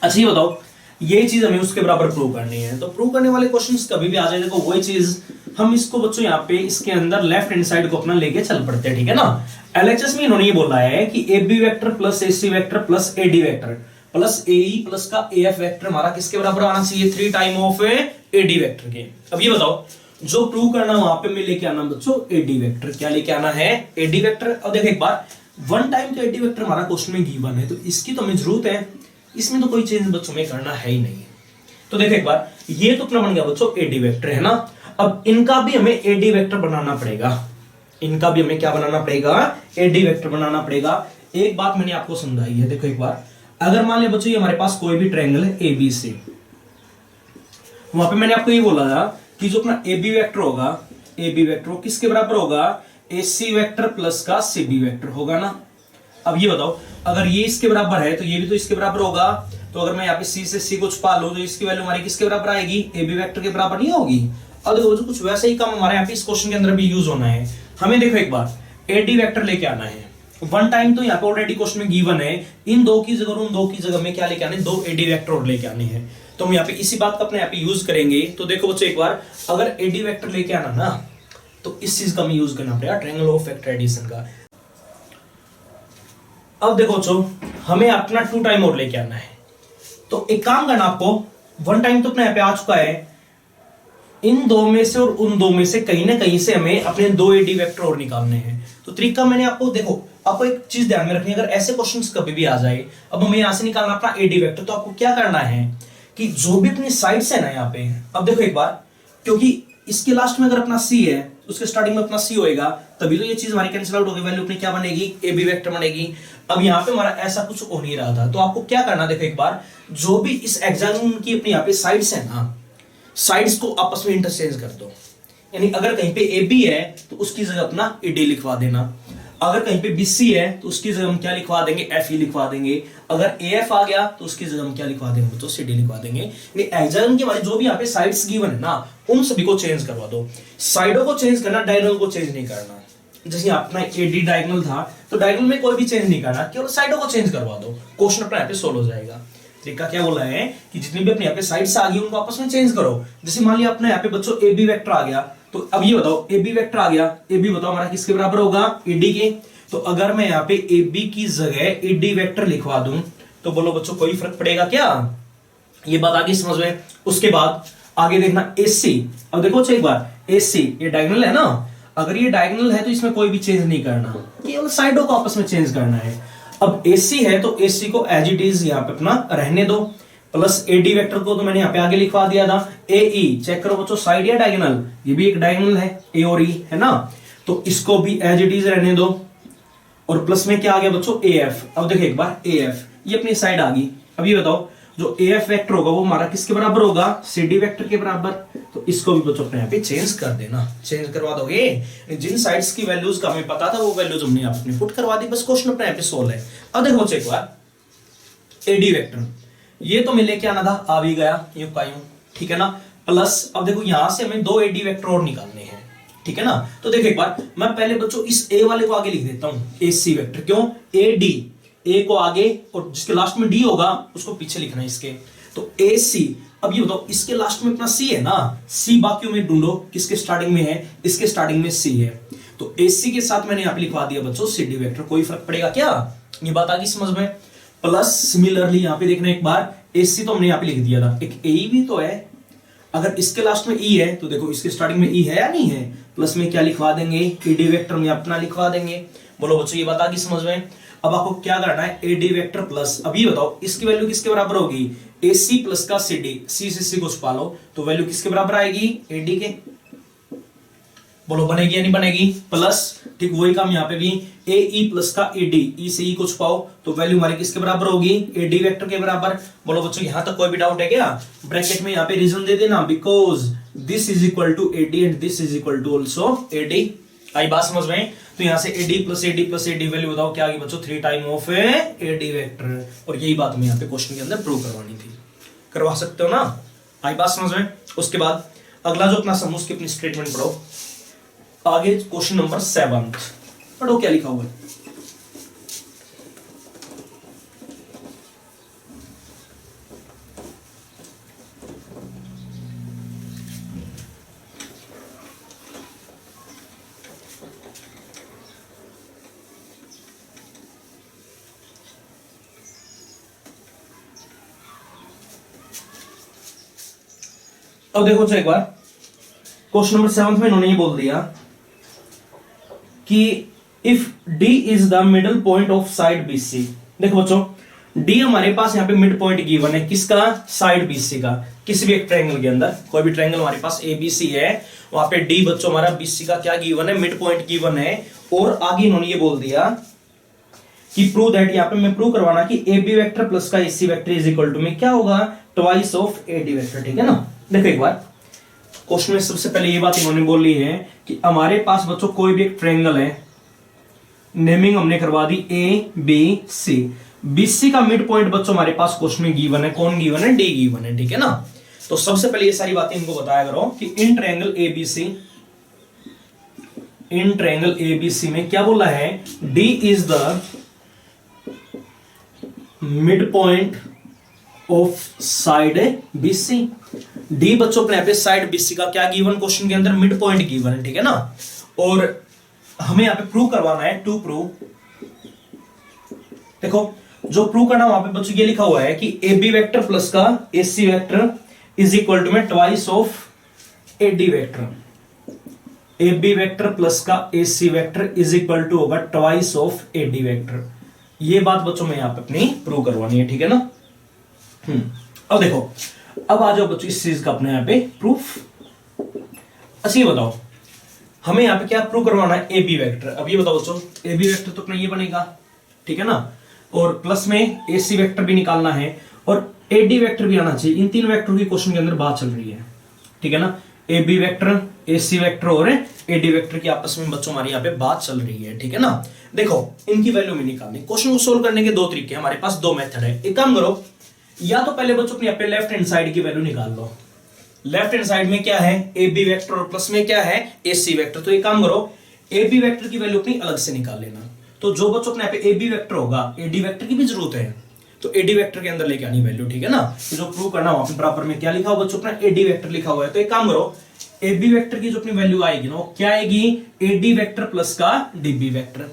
अच्छा ये बताओ ये चीज हमें उसके बराबर प्रूव करनी है, तो प्रूव करने वाले क्वेश्चंस कभी भी आ जाए, देखो वही चीज हम इसको बच्चों यहाँ पे इसके अंदर लेफ्ट हैंड साइड को अपना लेके चल पड़ते हैं, ठीक है ना। एलएचएस में इन्होंने ये बोला है कि A B vector plus A C vector plus A D vector plus A E plus का ए एफ वेक्टर हमारा किसके बराबर आना चाहिए, 3 time of A D vector के। अब ये बताओ जो प्रूव करना वहां पे मैं लेके आना बच्चों ए डी वेक्टर, क्या लेके आना है, ए डी वेक्टर। और देखो एक बार 1 टाइम का ए डी वेक्टर हमारा क्वेश्चन में गिवन है, तो इसकी तो हमें जरूरत है, इसमें तो कोई चेंज बच्चों में करना है ही नहीं। तो देखो एक बार ये तो अपना बन गया बच्चों ए डी वेक्टर, है ना। अब इनका भी हमें ए डी वेक्टर बनाना पड़ेगा, इनका भी हमें क्या बनाना पड़ेगा, ए डी वेक्टर बनाना पड़ेगा। एक बात मैंने आपको समझाई है, देखो एक बार अगर मान लिया बच्चों ये हमारे पास कोई भी ट्रायंगल है ए बी सी, वहां पे मैंने आपको ये बोला था कि जो अपना ए बी वेक्टर होगा, ए बी वेक्टर किसके बराबर होगा, ए सी वेक्टर प्लस का सी बी वेक्टर होगा ना। अब ये बताओ अगर ये इसके बराबर है तो ये भी तो इसके बराबर होगा, तो अगर मैं यहाँ पे सी से सी को छुपा लूं तो इसकी वैल्यू हमारी किसके बराबर आएगी, ए बी वेक्टर के बराबर नहीं होगी। अब देखो जो कुछ वैसा ही काम हमारे यहाँ पे इस क्वेश्चन के अंदर भी यूज होना है। हमें देखो एक बार ए डी वेक्टर लेके आना है, 1 टाइम तो यहाँ पे ऑलरेडी क्वेश्चन में गिवन है, इन दो की जगह उन दो की जगह में क्या लेके आने, 2 ए डी वेक्टर और लेके आने हैं। तो हम यहाँ पे इसी बात का अपने यहाँ पे यूज करेंगे। तो देखो बच्चों एक बार अगर ए डी वेक्टर लेके आना ना तो इस चीज का हमें यूज करना पड़ेगा, ट्रायंगल ऑफ वेक्टर एडिशन का। अब देखो बच्चों हमें अपना 2 टाइम और लेके आना है, तो एक काम करना आपको, 1 टाइम तो अपने यहाँ पे आ चुका है, इन दो में से और उन दो में से कहीं ना कहीं से हमें अपने 2 ए डी वेक्टर और निकालने हैं। तो तरीका मैंने आपको, देखो आपको एक चीज ध्यान में रखनी है, अगर ऐसे क्वेश्चंस कभी भी आ जाए, अब हमें यहां से निकालना अपना ए डी वेक्टर, तो आपको क्या करना है कि जो भी अपनी साइड्स है ना यहाँ पे, अब देखो एक बार क्योंकि इसके लास्ट में अगर अपना सी है उसके स्टार्टिंग में अपना सी होएगा, तभी तो ये चीज हमारी कैंसिल आउट होगी, वैल्यू अपनी क्या बनेगी, ए बी वेक्टर बनेगी। अब यहाँ पे हमारा ऐसा कुछ हो नहीं रहा था, तो आपको क्या करना, देखो एक बार जो भी इस हेक्सागन की अपनी यहाँ पे साइड्स है ना, साइड्स को आपस में इंटरचेंज कर दो। यानी अगर कहीं पे ए बी है तो उसकी जगह अपना ए डी लिखवा देना, अगर कहीं पे बी सी है तो उसकी जगह हम क्या लिखवा देंगे, एफ ई लिखवा देंगे, अगर ए एफ आ गया तो उसकी जगह हम क्या लिखवा देंगे, तो सी डी लिखवा देंगे। हेक्सागन की हमारी जो भी यहाँ पे साइड्स गिवन है ना उन सभी को चेंज करवा दो। साइडों को चेंज करना, डायगोनल को चेंज नहीं करना। जैसे अपना ए डी डायगोनल था तो डायगोनल में कोई भी चेंज नहीं करना, केवल साइडों को चेंज करवा दो, क्वेश्चन अपना यहाँ पे सोल्व हो जाएगा। तरीका क्या बोला है कि जितनी भी अपने यहाँ पे साइड्स आ गई उनको आपस में चेंज करो। जैसे मान लिया अपने यहाँ पे बच्चों ए बी वेक्टर आ गया, तो अब ये बताओ ए बी वेक्टर आ गया, ए बी बताओ हमारा किसके बराबर होगा, ए डी के। तो अगर मैं यहाँ पे ए बी की जगह ए डी वेक्टर लिखवा दूं तो बोलो बच्चों कोई फर्क पड़ेगा क्या, ये बात आगे समझ में। उसके बाद आगे देखना ए सी, अब देखो एक बार ए सी ये डायगोनल है ना, अगर ये डायगोनल है तो इसमें कोई भी चेंज नहीं करना, केवल साइडों को आपस में चेंज करना है। अब AC है तो AC को एज इट इज यहाँ पे अपना रहने दो, प्लस AD वेक्टर को तो मैंने यहाँ पे आगे लिखवा दिया था। AE चेक करो बच्चों साइड या डायगोनल, ये भी एक डायगोनल है A और E है ना, तो इसको भी एज इट इज रहने दो। और प्लस में क्या आ गया बच्चों AF, अब देखो एक बार AF ये अपनी साइड आ गई। अब ये बताओ जो AF वेक्टर होगा वो हमारा किसके बराबर होगा, CD वेक्टर के बराबर। तो इसको भी बच्चों अपने यहाँ पे चेंज कर देना, चेंज करवा दोगे। जिन साइड्स की वैल्यूज का हमें पता था वो वैल्यूज हमने यहाँ पे पुट करवा दी, बस क्वेश्चन अपने यहाँ पे सोल्व है। अब देखो बच्चों एक बार AD वेक्टर ये तो मैं लेके आना था, आ भी गया यूं का यूं, ठीक है ना। प्लस अब देखो यहां से हमें 2 AD वेक्टर और निकालने हैं, ठीक है ना। तो देखो एक बार मैं पहले बच्चों इस A वाले को आगे लिख देता हूं, AC वेक्टर, क्यों AD A को आगे और जिसके लास्ट में D होगा उसको पीछे लिखना है इसके, तो AC। अब ये बताओ इसके लास्ट में अपना C है ना, C बाकियों में ढूंढो किसके स्टार्टिंग में है, इसके स्टार्टिंग में C है, तो AC के साथ मैंने यहाँ पे लिखवा दिया बच्चों CD वेक्टर। कोई फर्क पड़ेगा क्या, ये बात आ गई समझ में। प्लस सिमिलरली यहाँ पे देखना एक बार, एसी तो हमने यहाँ पे लिख दिया था, एक ए भी तो है, अगर इसके लास्ट में ई है तो देखो इसके स्टार्टिंग में ई है या नहीं है, प्लस में क्या लिखवा देंगे, एडी वेक्टर में अपना लिखवा देंगे। बोलो बच्चों ये बात आ गई समझ में। अब आपको क्या करना है, एडी वेक्टर प्लस, अब ये बताओ इसकी वैल्यू किसके बराबर होगी, एसी प्लस का सीडी, सी से सी को छुपा लो तो वैल्यू किसके बराबर आएगी, एडी के। बोलो बनेगी या नहीं बनेगी, प्लस, ठीक वही काम यहाँ पे भी, ए ई प्लस का एडी, ई से ई को छुपाओ तो वैल्यू हमारी किसके बराबर होगी, एडी वेक्टर के बराबर। बोलो बच्चों यहां तक कोई भी डाउट है क्या, ब्रैकेट में यहाँ पे रीजन दे देना, because this is equal to AD and this is equal to also AD. आई बात समझ में। तो यहाँ से AD plus AD plus AD value बताओ क्या आ गई बच्चों, 3 टाइम ऑफ एडी वेक्टर। और यही बात हमें यहाँ पे क्वेश्चन के अंदर प्रूव करवानी थी, करवा सकते हो ना। आई बात समझ में। उसके बाद अगला जो अपना सम उसकी अपनी स्टेटमेंट पढ़ो। आगे क्वेश्चन नंबर 7 पढ़ो क्या लिखा हुआ है। अब देखो एक बार क्वेश्चन नंबर 7 में इन्होंने ये बोल दिया कि if D is the middle point of side BC। देखो बच्चों D हमारे पास यहाँ पे मिड पॉइंट गिवन है, किसका, साइड BC का, किसी भी एक ट्रायंगल के अंदर, कोई भी ट्रायंगल हमारे पास ABC है, वहां पे D बच्चों हमारा BC का क्या गिवन है, मिड पॉइंट गिवन है। और आगे इन्होंने ये बोल दिया कि प्रूव दैट, यहाँ पे मैं प्रूव करवाना कि AB वेक्टर प्लस का AC vector is equal to में क्या होगा, ट्वाइस ऑफ AD वेक्टर। ठीक है ना। देखो एक बार क्वेश्चन में सबसे पहले ये बात इन्होंने बोली है कि हमारे पास बच्चों कोई भी एक ट्रायंगल है, नेमिंग हमने करवा दी ABC, BC का मिड पॉइंट बच्चों हमारे पास क्वेश्चन में गिवन है, कौन गिवन है, D गिवन है। ठीक है ना। तो सबसे पहले ये सारी बातें इनको बताया करो कि इन ट्रायंगल ABC में क्या बोला है, D is the mid point of side BC। D बच्चों अपने यहाँ पे साइड BC का क्या गिवन, क्वेश्चन के अंदर मिड पॉइंट गिवन है। ठीक है ना। और हमें यहाँ पे प्रूव करवाना है, टू प्रूव, देखो जो प्रूव करना वहां पे बच्चों ये लिखा हुआ है कि AB वेक्टर प्लस का AC vector is equal to में twice of AD vector. AB vector plus का AC vector is equal to होगा ट्वाइस ऑफ AD वेक्टर। ये बात बच्चों में यहाँ पे अपनी प्रूव करवानी है। ठीक है ना। अब देखो, अब आ जाओ बच्चों इस चीज का अपने यहाँ पे प्रूफ। अच्छा ये बताओ हमें यहाँ पे क्या प्रूव करवाना है, AB वेक्टर। अब ये बताओ बच्चों AB वेक्टर तो अपना ये बनेगा, ठीक है ना, और प्लस में AC वेक्टर भी निकालना है और AD वेक्टर भी आना चाहिए। इन तीन वेक्टर की क्वेश्चन के अंदर बात चल रही है। ठीक है ना। AB वेक्टर, AC वेक्टर और AD वेक्टर की आपस में बच्चों हमारी यहाँ पे बात चल रही है। ठीक है ना। देखो इनकी वैल्यू में निकालनी, क्वेश्चन को सोल्व करने के दो तरीके, हमारे पास दो मेथड है। एक काम करो, या तो पहले बच्चों अपने लेफ्ट हैंड साइड की वैल्यू निकाल लो। लेफ्ट हैंड साइड में क्या है, AB वेक्टर और प्लस में क्या है, AC वेक्टर। तो एक काम करो, AB वेक्टर की वैल्यू अपनी अलग से निकाल लेना। तो जो बच्चों अपने यहाँ पे AB वेक्टर होगा, AD वेक्टर की भी जरूरत है, तो AD वेक्टर के अंदर लेके आनी वैल्यू। ठीक है ना। तो जो प्रूव करना वहां पे बराबर में क्या लिखा हुआ बच्चों, अपना AD वेक्टर लिखा हुआ है। तो एक काम करो, AB वेक्टर की जो अपनी वैल्यू आएगी ना, क्या आएगी, AD वेक्टर प्लस का DB वेक्टर।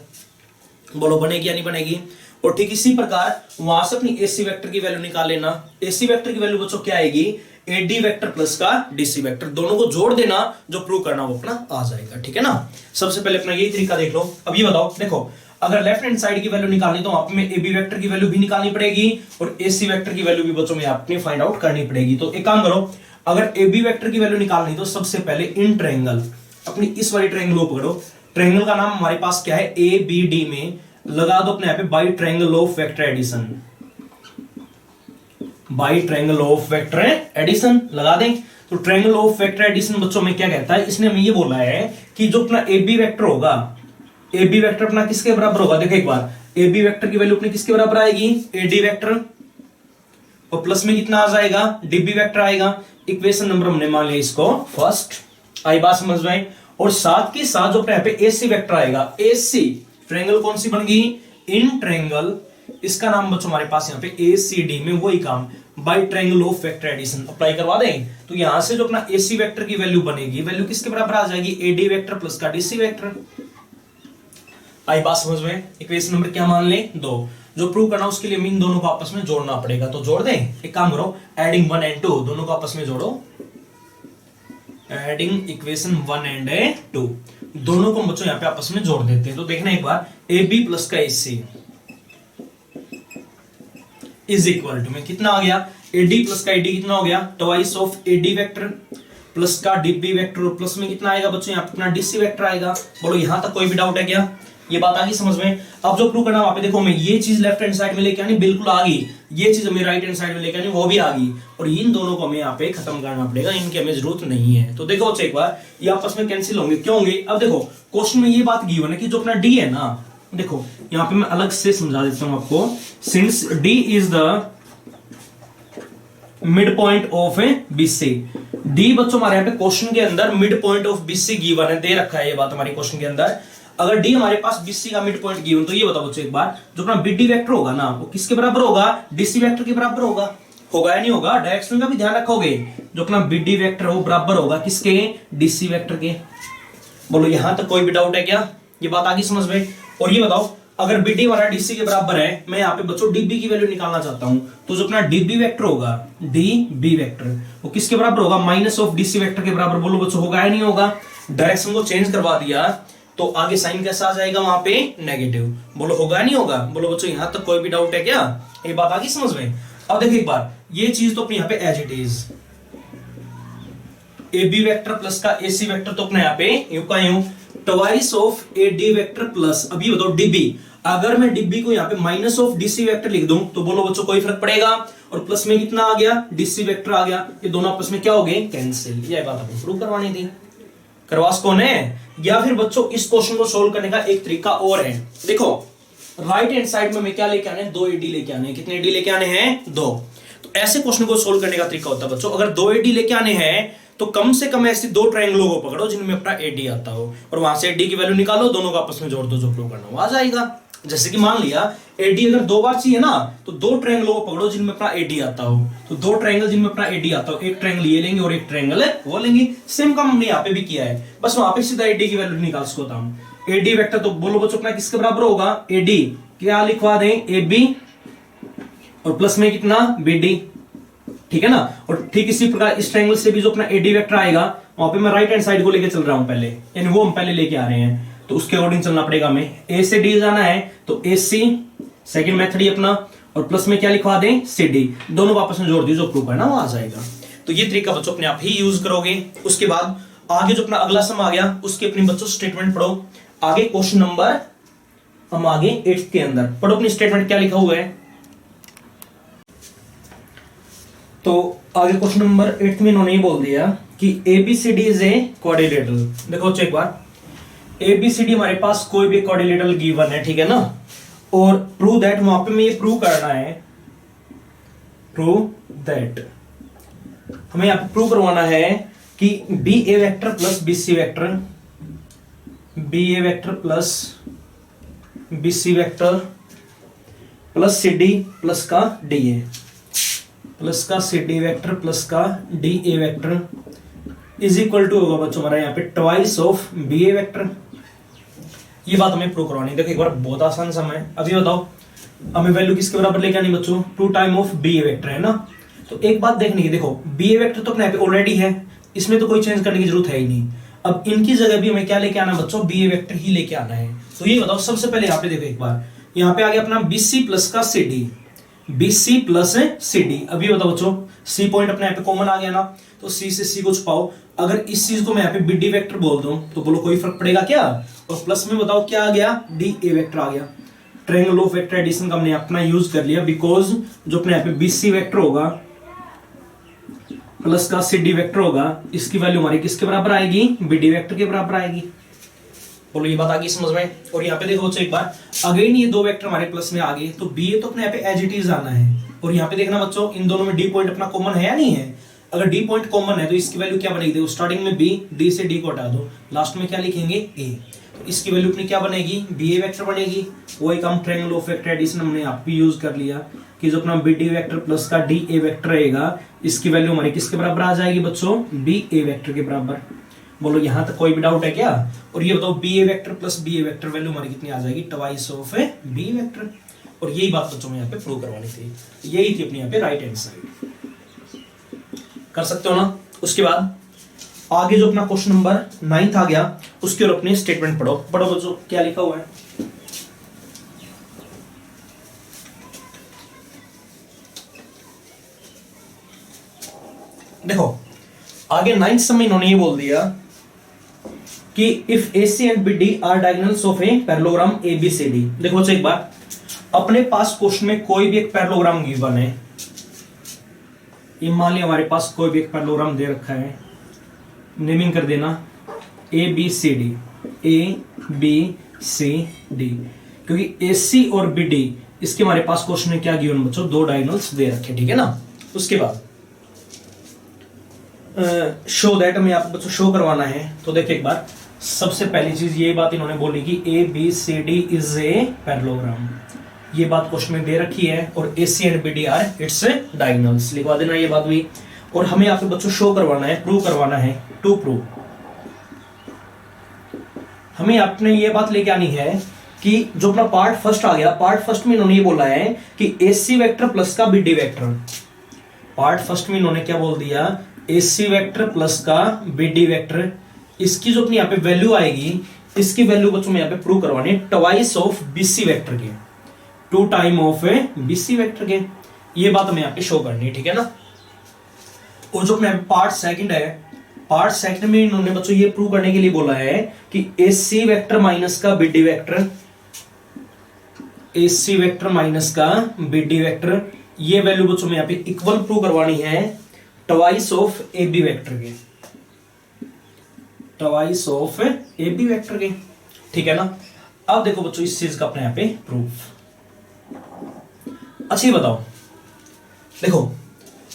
बोलो बनेगी या नहीं बनेगी। और ठीक इसी प्रकार वहां से अपनी AC वेक्टर की वैल्यू निकाल लेना। AC वेक्टर की वैल्यू बच्चों क्या आएगी, AD वेक्टर प्लस का DC वेक्टर। दोनों को जोड़ देना, जो प्रूव करना वो अपना आ जाएगा। ठीक है ना। सबसे पहले अपना यही तरीका देख लो। अब ये बताओ, देखो अगर लेफ्ट हैंड साइड की वैल्यू निकालनी तो वहां पे AB वेक्टर की वैल्यू भी निकालनी पड़ेगी और AC वेक्टर की वैल्यू भी बच्चों में आपने फाइंड आउट करनी पड़ेगी। तो एक काम करो, अगर AB वेक्टर की वैल्यू निकालनी तो सबसे पहले इन ट्रायंगल, अपनी इस वाली ट्रायंगल को पकड़ो। ट्रायंगल का नाम हमारे पास क्या है, ABD में लगा दो अपने यहाँ पे by triangle of vector addition. By triangle of vector addition लगा दें। तो ट्रायंगल ऑफ वेक्टर एडिशन बच्चों में क्या कहता है, इसने हमें ये बोला है कि जो अपना AB वेक्टर होगा, AB वेक्टर अपना किसके बराबर होगा। देखो एक बार, AB वेक्टर की वैल्यू अपनी किसके बराबर आएगी, AD वेक्टर, और प्लस में कितना आ जाएगा, DB वेक्टर आएगा। इक्वेशन नंबर हमने मान लिया इसको फर्स्ट। आई बात समझ में। और साथ के साथ जो अपने यहाँ पे AC वेक्टर आएगा, AC ट्रायंगल कौन सी बन गई, इन ट्रायंगल, इसका नाम बच्चों हमारे पास यहाँ पे ACD में वही काम, by triangle of vector addition apply करवा दें। तो यहां से जो अपना AC वेक्टर की वैल्यू बनेगी, वैल्यू किसके बराबर आ जाएगी, AD वेक्टर प्लस का DC वेक्टर। आई बात समझ में। इक्वेशन नंबर क्या मान ले, 2। जो प्रूव करना उसके लिए इन दोनों को आपस में जोड़ना पड़ेगा। तो जोड़ दें, एक काम करो, एडिंग 1 एंड 2 दोनों को आपस में जोड़ो। एडिंग इक्वेशन 1 एंड 2 दोनों को बच्चों यहाँ पे आपस में जोड़ देते हैं। तो देखना एक बार, ए बी प्लस का AC इज इक्वल टू में कितना आ गया, AD प्लस का AD कितना हो गया, twice of AD vector plus का DB वेक्टर, और प्लस में कितना आएगा बच्चों, यहाँ पे अपना DC वेक्टर आएगा। बोलो यहां तक कोई भी डाउट है क्या, ये बात आ गई समझ में। अब जो प्रूव करना वहां पे देखो, मैं ये चीज लेफ्ट हैंड साइड में लेके आनी बिल्कुल आ गई, ये चीज हमें राइट हैंड साइड में लेके आनी वो भी आ गई, और इन दोनों को हमें यहाँ पे खत्म करना पड़ेगा, इनकी हमें जरूरत नहीं है। तो देखो एक बार ये आपस में कैंसिल होंगे, क्यों होंगे। अब देखो क्वेश्चन में ये बात गिवन है कि जो अपना D है ना, देखो यहाँ पे मैं अलग से समझा देता हूँ आपको। Since D is the mid point of BC, D बच्चों हमारे यहाँ पे क्वेश्चन के अंदर mid point of BC given है, दे रखा है ये बात हमारे क्वेश्चन के अंदर। अगर D हमारे पास BC का मिड पॉइंट गिवन, तो ये बताओ बच्चों एक बार, जो अपना BD वेक्टर होगा ना वो किसके बराबर होगा, DC वेक्टर के बराबर होगा, होगा या नहीं होगा। डायरेक्शन का भी ध्यान रखोगे, जो अपना BD वेक्टर वो बराबर होगा किसके, DC वेक्टर के। बोलो यहां तक कोई भी डाउट है क्या, ये बात आ गई समझ में। और ये बताओ, अगर BD हमारा DC के बराबर है, मैं यहाँ पे बच्चों DB की वैल्यू निकालना चाहता हूं, तो जो अपना DB वेक्टर होगा, DB वेक्टर वो किसके बराबर होगा, माइनस ऑफ DC वेक्टर के बराबर। बोलो बच्चों होगा या नहीं होगा। डायरेक्शन को चेंज करवा दिया तो आगे साइन कैसा आ जाएगा, वहां पे नेगेटिव। बोलो होगा या नहीं होगा। बोलो बच्चों यहां तक कोई भी डाउट है क्या, ये बात आ गई समझ में। अब देखिए एक बार, ये चीज तो अपने यहाँ पे as it is, AB vector plus का AC वेक्टर तो अपने यहाँ पे यूं का यूं twice of AD vector plus, अभी बताओ DB, अगर मैं DB को यहाँ पे माइनस ऑफ DC वेक्टर लिख दूं तो बोलो बच्चों कोई फर्क पड़ेगा, और प्लस में कितना आ गया, DC वेक्टर आ गया, ये दोनों आपस में क्या हो गए, कैंसिल। ये बात आपको प्रूव करवानी थी, करवास कौन है। या फिर बच्चों इस क्वेश्चन को सोल्व करने का एक तरीका और है, देखो राइट हैंड साइड में मैं क्या लेके आने हैं, 2 AD लेके आने हैं। कितने AD लेके आने हैं, 2। तो ऐसे क्वेश्चन को सोल्व करने का तरीका होता है बच्चों, अगर 2 AD लेके आने हैं तो कम से कम ऐसी 2 ट्रायंगलों को पकड़ो जिनमें अपना AD आता हो, और वहां से AD की वैल्यू निकालो, दोनों को आपस में जोड़ दो, जो प्रूव करना हो आ जाएगा। जैसे कि मान लिया AD अगर 2 बार चाहिए ना, तो 2 ट्रायंगलों को पकड़ो जिनमें अपना AD आता हो, तो 2 ट्रायंगल जिनमें अपना AD आता हो, एक ट्रायंगल ये लेंगे और एक ट्रायंगल वो लेंगे। सेम काम हमने यहाँ पे भी किया है, बस वहां पे सीधा AD की वैल्यू निकाल सकते हम। AD वेक्टर तो बोलो बच्चों अपना किसके बराबर होगा, AD क्या लिखवा दें, AB, और प्लस में कितना BD, ठीक है ना। और ठीक इसी प्रकार इस ट्रायंगल से भी जो अपना AD वेक्टर आएगा, वहां पे मैं राइट हैंड साइड को लेके चल रहा हूं पहले, यानी वो हम पहले लेके आ रहे हैं, तो उसके अकॉर्डिंग चलना पड़ेगा हमें। A से D जाना है तो AC सेकंड मेथड ही अपना, और प्लस में क्या लिखवा दें, CD, दोनों वापस में जोड़ दिए, जो प्रूव करना वो आ जाएगा। तो ये तरीका बच्चों अपने आप ही यूज करोगे। उसके बाद आगे जो अपना अगला सम आ गया, उसके अपनी बच्चों स्टेटमेंट पढ़ो। आगे क्वेश्चन नंबर हम आगे 8 के अंदर पढ़ो अपनी स्टेटमेंट क्या लिखा हुआ है। तो आगे क्वेश्चन नंबर 8 में इन्होंने ये बोल दिया कि ABCD इज ए क्वाड्रिलेटरल। देखो चेक बार, ABCD हमारे पास कोई भी क्वाड्रिलेटरल गिवन है, ठीक है ना, और प्रूव दैट, वहां पे में ये प्रूव करना है, प्रूव दैट हमें यहां पे प्रूव करवाना है कि BA vector plus BC vector, BA vector plus BC vector plus CD plus का DA, प्लस का CD वेक्टर प्लस का DA vector is equal to होगा बच्चों हमारा यहाँ पे ट्वाइस ऑफ BA वेक्टर। ये बात हमें प्रूव करवानी है। देखो एक बार बहुत आसान सम है। अभी बताओ हमें वैल्यू किसके बराबर लेके आनी बच्चों, 2 टाइम ऑफ BA वेक्टर है ना। तो एक बात देखने की, देखो BA वेक्टर तो अपने यहाँ पे ऑलरेडी है, इसमें तो कोई चेंज करने की जरूरत है ही नहीं। अब इनकी जगह भी हमें क्या लेके आना बच्चों, BA वेक्टर ही लेके आना है। तो ये बताओ सबसे पहले यहाँ पे देखो एक बार, यहाँ पे आ गया अपना BC प्लस का CD, BC प्लस CD। अभी बताओ बच्चों C पॉइंट अपने यहाँ पे कॉमन आ गया ना, तो C से C को छुपाओ। अगर इस चीज को मैं यहाँ पे BD वेक्टर बोल दूं तो बोलो कोई फर्क पड़ेगा क्या, और प्लस में बताओ क्या आ गया, DA वेक्टर आ गया। ट्रायंगल ऑफ वेक्टर एडिशन का हमने अपना यूज कर लिया, बिकॉज जो अपने यहाँ पे BC वेक्टर होगा प्लस का CD वेक्टर होगा, इसकी वैल्यू हमारी किसके बराबर आएगी, BD वेक्टर के बराबर आएगी। बोलो ये बात आ गई समझ में। और यहाँ पे देखो एक बार अगेन ये 2 वेक्टर हमारे प्लस में आ गए, तो BA तो अपने यहाँ पे एज इट इज आना है। और यहाँ पे देखना बच्चों इन दोनों में D पॉइंट अपना कॉमन है या नहीं है। अगर D पॉइंट कॉमन है तो इसकी वैल्यू क्या बनेगी, देखो स्टार्टिंग में B, D से D को हटा दो, लास्ट में क्या लिखेंगे A, तो इसकी वैल्यू अपनी क्या बनेगी, BA वेक्टर बनेगी। वही काम ट्रायंगल ऑफ वेक्टर एडिशन हमने आप भी यूज कर लिया कि जो अपना BD वेक्टर प्लस का DA वेक्टर रहेगा, इसकी वैल्यू हमारी किसके बराबर आ जाएगी बच्चों, BA वेक्टर के बराबर। बोलो यहां तक कोई भी डाउट है क्या। और ये बताओ BA vector plus BA vector value हमारी कितनी आ जाएगी, ट्वाइस ऑफ B वेक्टर। और यही बात बच्चों में यहाँ पे प्रूव करवानी थी, यही थी अपनी यहाँ पे राइट हैंड साइड। कर सकते हो ना। उसके बाद आगे जो अपना क्वेश्चन नंबर 9 आ गया, उसके और अपने स्टेटमेंट पढ़ो बच्चों, क्या लिखा हुआ है। देखो आगे 9th में इन्होंने ये बोल दिया कि if AC and BD are diagonals of a parallelogram ABCD। देखो बच्चों एक बार, अपने पास क्वेश्चन में कोई भी एक पैरेललोग्राम गिवन है, मान लिया हमारे पास कोई भी एक पैरेललोग्राम दे रखा है, नेमिंग कर देना ABCD, ABCD, क्योंकि AC और BD इसके हमारे पास क्वेश्चन में क्या गिवन बच्चों, दो डायगोनल्स दे रखे, ठीक है ना। उसके बाद शो दैट हमें आपको बच्चों शो करवाना है। तो देखिए एक बार, सबसे पहली चीज ये बात इन्होंने बोली कि ABCD इज ए पैरेललोग्राम, ये बात क्वेश्चन में दे रखी है, और AC and BD are its diagonals, लिखवा देना ये बात भी। और हमें यहाँ पे बच्चों शो करवाना है, प्रूव करवाना है, टू प्रूव। हमें अपने ये बात लेके आनी है कि जो अपना पार्ट फर्स्ट आ गया, पार्ट फर्स्ट में इन्होंने ये बोला है कि AC वेक्टर प्लस का BD वेक्टर, पार्ट फर्स्ट में इन्होंने क्या बोल दिया, AC वेक्टर प्लस का BD वेक्टर, इसकी जो अपनी यहाँ पे वैल्यू आएगी, इसकी वैल्यू बच्चों में यहाँ पे प्रूव करवानी है ट्वाइस ऑफ BC वेक्टर के, 2 टाइम ऑफ BC वेक्टर के, ये बात हमें यहाँ पे शो करनी है, ठीक है ना। और जो अपने पार्ट सेकंड है, पार्ट सेकंड में इन्होंने बच्चों ये प्रूव करने के लिए बोला है कि AC वेक्टर माइनस का BD vector, AC vector minus का BD वेक्टर, ये वैल्यू बच्चों में यहाँ पे इक्वल प्रूव करवानी है ट्वाइस ऑफ AB वेक्टर के, ट्वाइस ऑफ AB वेक्टर के, ठीक है ना। अब देखो बच्चों इस चीज का अपने यहाँ पे प्रूफ। अच्छा बताओ, देखो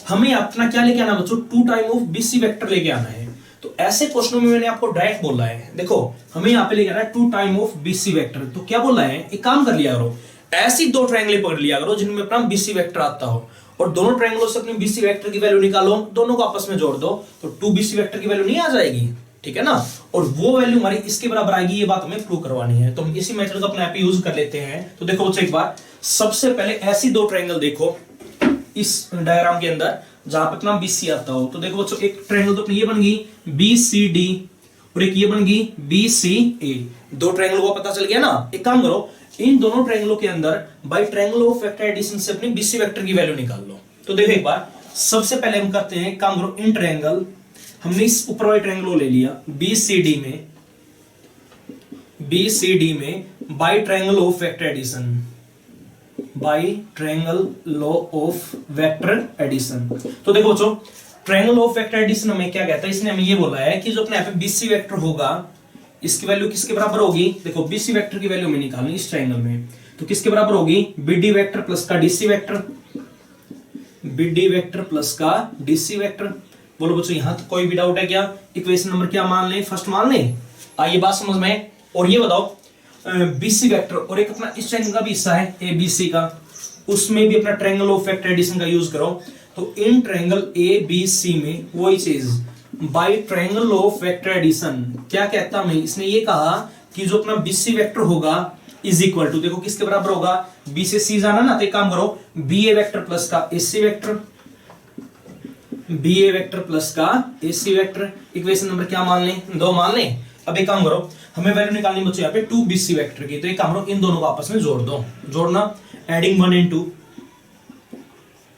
हमें अपना क्या लेके आना बच्चों, 2 टाइम ऑफ BC वेक्टर लेके आना है। तो ऐसे क्वेश्चनों में मैंने आपको डायरेक्ट बोला है, देखो हमें यहाँ पे लेके आना है 2 टाइम ऑफ BC वेक्टर। तो क्या बोला है, एक काम कर लिया करो, ऐसी 2 ट्रायंगल पकड़ लिया करो जिनमें अपना BC वेक्टर आता हो, और दोनों ट्रायंगलों से अपनी BC वेक्टर की वैल्यू निकालो, दोनों को आपस में जोड़ दो, तो 2 BC वेक्टर की वैल्यू नहीं आ जाएगी, ठीक है ना। और वो वैल्यू हमारी इसके बराबर आएगी, ये बात हमें प्रूव करवानी है। तो हम इसी मेथड को अपने आप यूज कर लेते हैं। तो देखो बच्चों एक बार, सबसे पहले ऐसी 2 ट्रायंगल देखो इस डायग्राम के अंदर जहां पे अपना BC आता हो। तो देखो बच्चों, एक ट्रायंगल तो अपनी ये बन गई BCD, और एक ये बन गई BCA, 2 ट्रायंगल को पता चल गया ना। एक काम करो, इन दोनों ट्रायंगलों के अंदर by triangle of vector addition से अपनी BC वेक्टर की वैल्यू निकाल लो। तो देखो एक बार, सबसे पहले हम करते हैं, काम करो, इन ट्रायंगल, हमने इस ऊपर वाले ट्रायंगल को ले लिया BCD में by triangle of vector addition, by triangle law of vector addition. तो देखो बच्चों, ट्रायंगल ऑफ वेक्टर एडिशन हमें क्या कहता है, इसने हमें ये बोला है कि जो अपने यहाँ पे BC वेक्टर होगा, इसकी वैल्यू किसके बराबर होगी, देखो BC वेक्टर की वैल्यू हमें निकालनी इस ट्रायंगल में, तो किसके बराबर होगी, BD वेक्टर प्लस का DC vector, BD vector plus का DC वेक्टर। बोलो बच्चों यहां तक कोई भी डाउट है क्या, इक्वेशन नंबर क्या मान लें, फर्स्ट मान लें, आइए बात समझ में। और ये बताओ BC वेक्टर और एक अपना इस ट्रायंगल का भी हिस्सा है ABC का, उसमें भी अपना ट्रायंगल ऑफ वेक्टर एडिशन का यूज करो। तो इन ट्रायंगल ABC में वही चीज, by triangle of vector addition क्या कहता हमें, इसने ये कहा कि जो अपना BC वेक्टर होगा इज इक्वल टू, देखो किसके बराबर होगा, B से C जाना ना, तो एक काम करो, BA वेक्टर प्लस का AC vector, BA vector plus का AC वेक्टर। इक्वेशन नंबर क्या मान लें, 2 मान लें। अब एक काम करो, हमें वैल्यू निकालनी बच्चों यहाँ पे 2 BC वेक्टर की, तो एक काम करो, इन दोनों को आपस में जोड़ दो, जोड़ना, adding 1 and 2,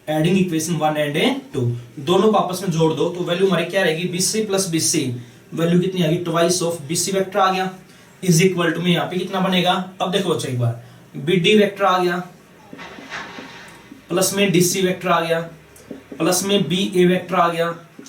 adding equation 1 and 2, दोनों को आपस में जोड़ दो, तो वैल्यू हमारी क्या रहेगी, BC प्लस BC, वैल्यू कितनी आ गई, ट्वाइस ऑफ BC वेक्टर आ गया, इज इक्वल टू में यहाँ पे कितना बनेगा। अब देखो बच्चों एक बार, BD वेक्टर आ गया, प्लस में DC वेक्टर आ गया, प्लस में BA वेक्टर आ गया,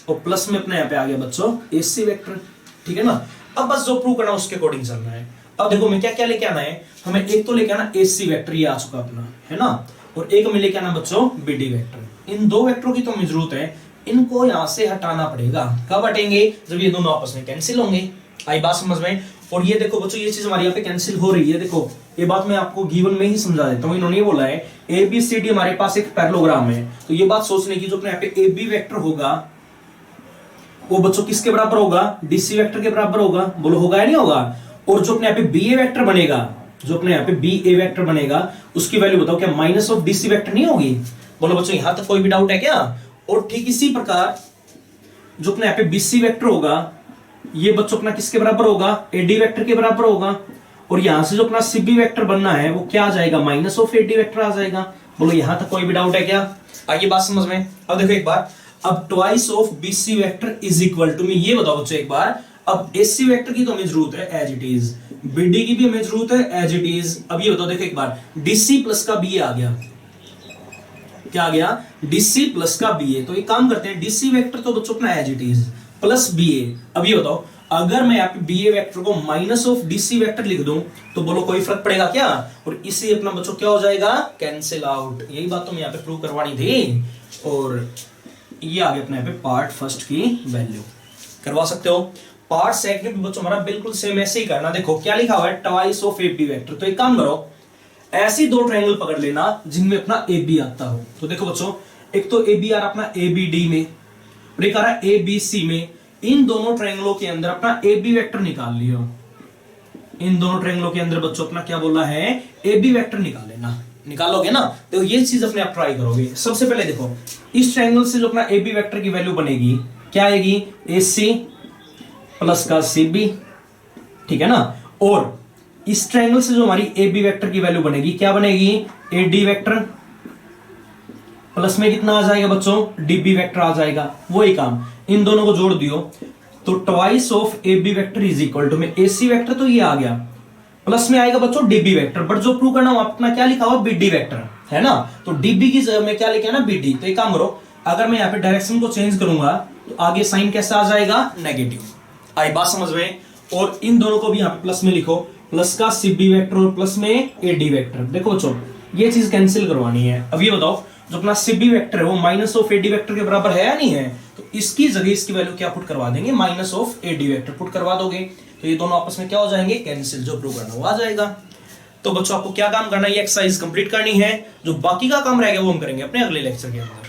और प्लस में अपने यहाँ पे आ गया बच्चों AC वेक्टर, ठीक है ना। अब बस जो प्रूव करना उसके अकॉर्डिंग चलना है। अब देखो मैं क्या क्या लेके आना है, हमें एक तो लेके आना AC वेक्टर, ये आ चुका अपना, है ना, और एक में लेके आना बच्चों BD वेक्टर। इन 2 वेक्टरों की तो हमें जरूरत है, इनको यहां से हटाना पड़ेगा, कब हटेंगे, जब ये दोनों आपस में कैंसिल होंगे। आई बात समझ में। और ये देखो बच्चों, ये चीज हमारी यहाँ पे कैंसिल हो रही है, देखो ये बात मैं आपको गिवन में ही समझा देता हूँ। इन्होंने ये बोला है ABCD हमारे पास एक पैरेललोग्राम है, तो ये बात सोचने की, जो अपने यहाँ पे AB वेक्टर होगा वो बच्चों किसके बराबर होगा, DC वेक्टर के बराबर होगा, बोलो होगा या नहीं होगा। और जो अपने यहाँ पे BA वेक्टर बनेगा जो अपने यहाँ पे बी ए वेक्टर बनेगा उसकी वैल्यू बताओ, क्या minus of D C vector नहीं होगी? बोलो बच्चों यहां तक कोई भी डाउट है क्या? और ठीक इसी प्रकार जो अपने यहाँ पे बी सी वेक्टर होगा ये बच्चों अपना किसके बराबर होगा? एडी वेक्टर के बराबर होगा। और यहां से जो अपना सीबी वेक्टर बनना है वो क्या आ जाएगा? माइनस ऑफ एडी वेक्टर आ जाएगा। बोलो यहां तक कोई भी डाउट है क्या? आगे बात समझ में। अब देखो एक बार, अब twice of BC vector is equal to में, ये बताओ बच्चों एक बार, अब एसी वेक्टर की तो हमें जरूरत है एज इट इज, बीडी की भी हमें जरूरत है एज इट इज। अब ये बताओ देखो एक बार, डीसी प्लस का बी आ गया, क्या आ गया? डीसी प्लस का बी ए। तो एक काम करते हैं, डीसी वेक्टर तो बच्चों अपना as it is plus B A. अब ये बताओ अगर मैं यहाँ पे बी ए वेक्टर को माइनस ऑफ डीसी वेक्टर लिख दूं तो बोलो कोई फर्क पड़ेगा क्या? और इससे अपना बच्चों क्या हो जाएगा? Cancel out. यही बात तो मैं यहाँ पे प्रूव करवानी थी। और ये आ गया अपने यहाँ पे पार्ट फर्स्ट की वैल्यू करवा सकते हो। पार्ट सेकंड भी बच्चों हमारा बिल्कुल सेम ऐसे ही करना। देखो क्या लिखा हुआ है? Twice of A B vector. तो एक काम करो, ऐसी दो ट्रायंगल पकड़ लेना जिनमें अपना ए बी आता हो। तो देखो बच्चों, एक तो ए बी आ रहा अपना ए बी डी में और एक आ रहा ए बी सी में। इन दोनों ट्रायंगलों के अंदर अपना ए बी वेक्टर निकाल लियो। इन दोनों ट्रायंगलों के अंदर बच्चों अपना क्या बोला है? ए बी वेक्टर निकाल लेना। निकालोगे ना तो ये चीज अपने आप ट्राई करोगे। सबसे पहले देखो, इस ट्रायंगल से जो अपना ए बी वेक्टर की वैल्यू बनेगी क्या आएगी? ए सी प्लस का सी बी, ठीक है ना। और इस ट्रायंगल से जो हमारी ए बी वेक्टर की वैल्यू बनेगी क्या बनेगी? ए डी वेक्टर प्लस में कितना आ जाएगा बच्चों? डी बी वेक्टर आ जाएगा। वही काम, इन दोनों को जोड़ दियो तो twice of A B vector is equal to में ए सी वेक्टर तो ये आ गया, प्लस में आएगा बच्चों डी बी वेक्टर। बट जो प्रूव करना हो अपना क्या लिखा हुआ? बी डी वेक्टर है ना। तो डी बी की जगह में क्या लिखा है ना? B D. तो एक काम करो, अगर मैं यहाँ पे डायरेक्शन को चेंज करूंगा तो आगे साइन कैसा आ जाएगा? नेगेटिव। आई बात समझ में। और इन दोनों को भी यहाँ पे प्लस में लिखो, प्लस का सी बी वेक्टर और प्लस में ए डी वेक्टर। देखो बच्चों ये चीज कैंसिल करवानी है। अब ये बताओ जो अपना सी बी वेक्टर है वो minus of A D vector के बराबर है या नहीं है? तो इसकी जगह इसकी वैल्यू क्या पुट करवा देंगे? Minus of A D vector put करवा दोगे तो ये दोनों आपस में क्या हो जाएंगे? कैंसिल। जो प्रूव करना वो आ जाएगा। तो बच्चों आपको क्या काम करना है? ये एक्सरसाइज कंप्लीट करनी है। जो बाकी का काम रहेगा वो हम करेंगे अपने अगले लेक्चर के अंदर।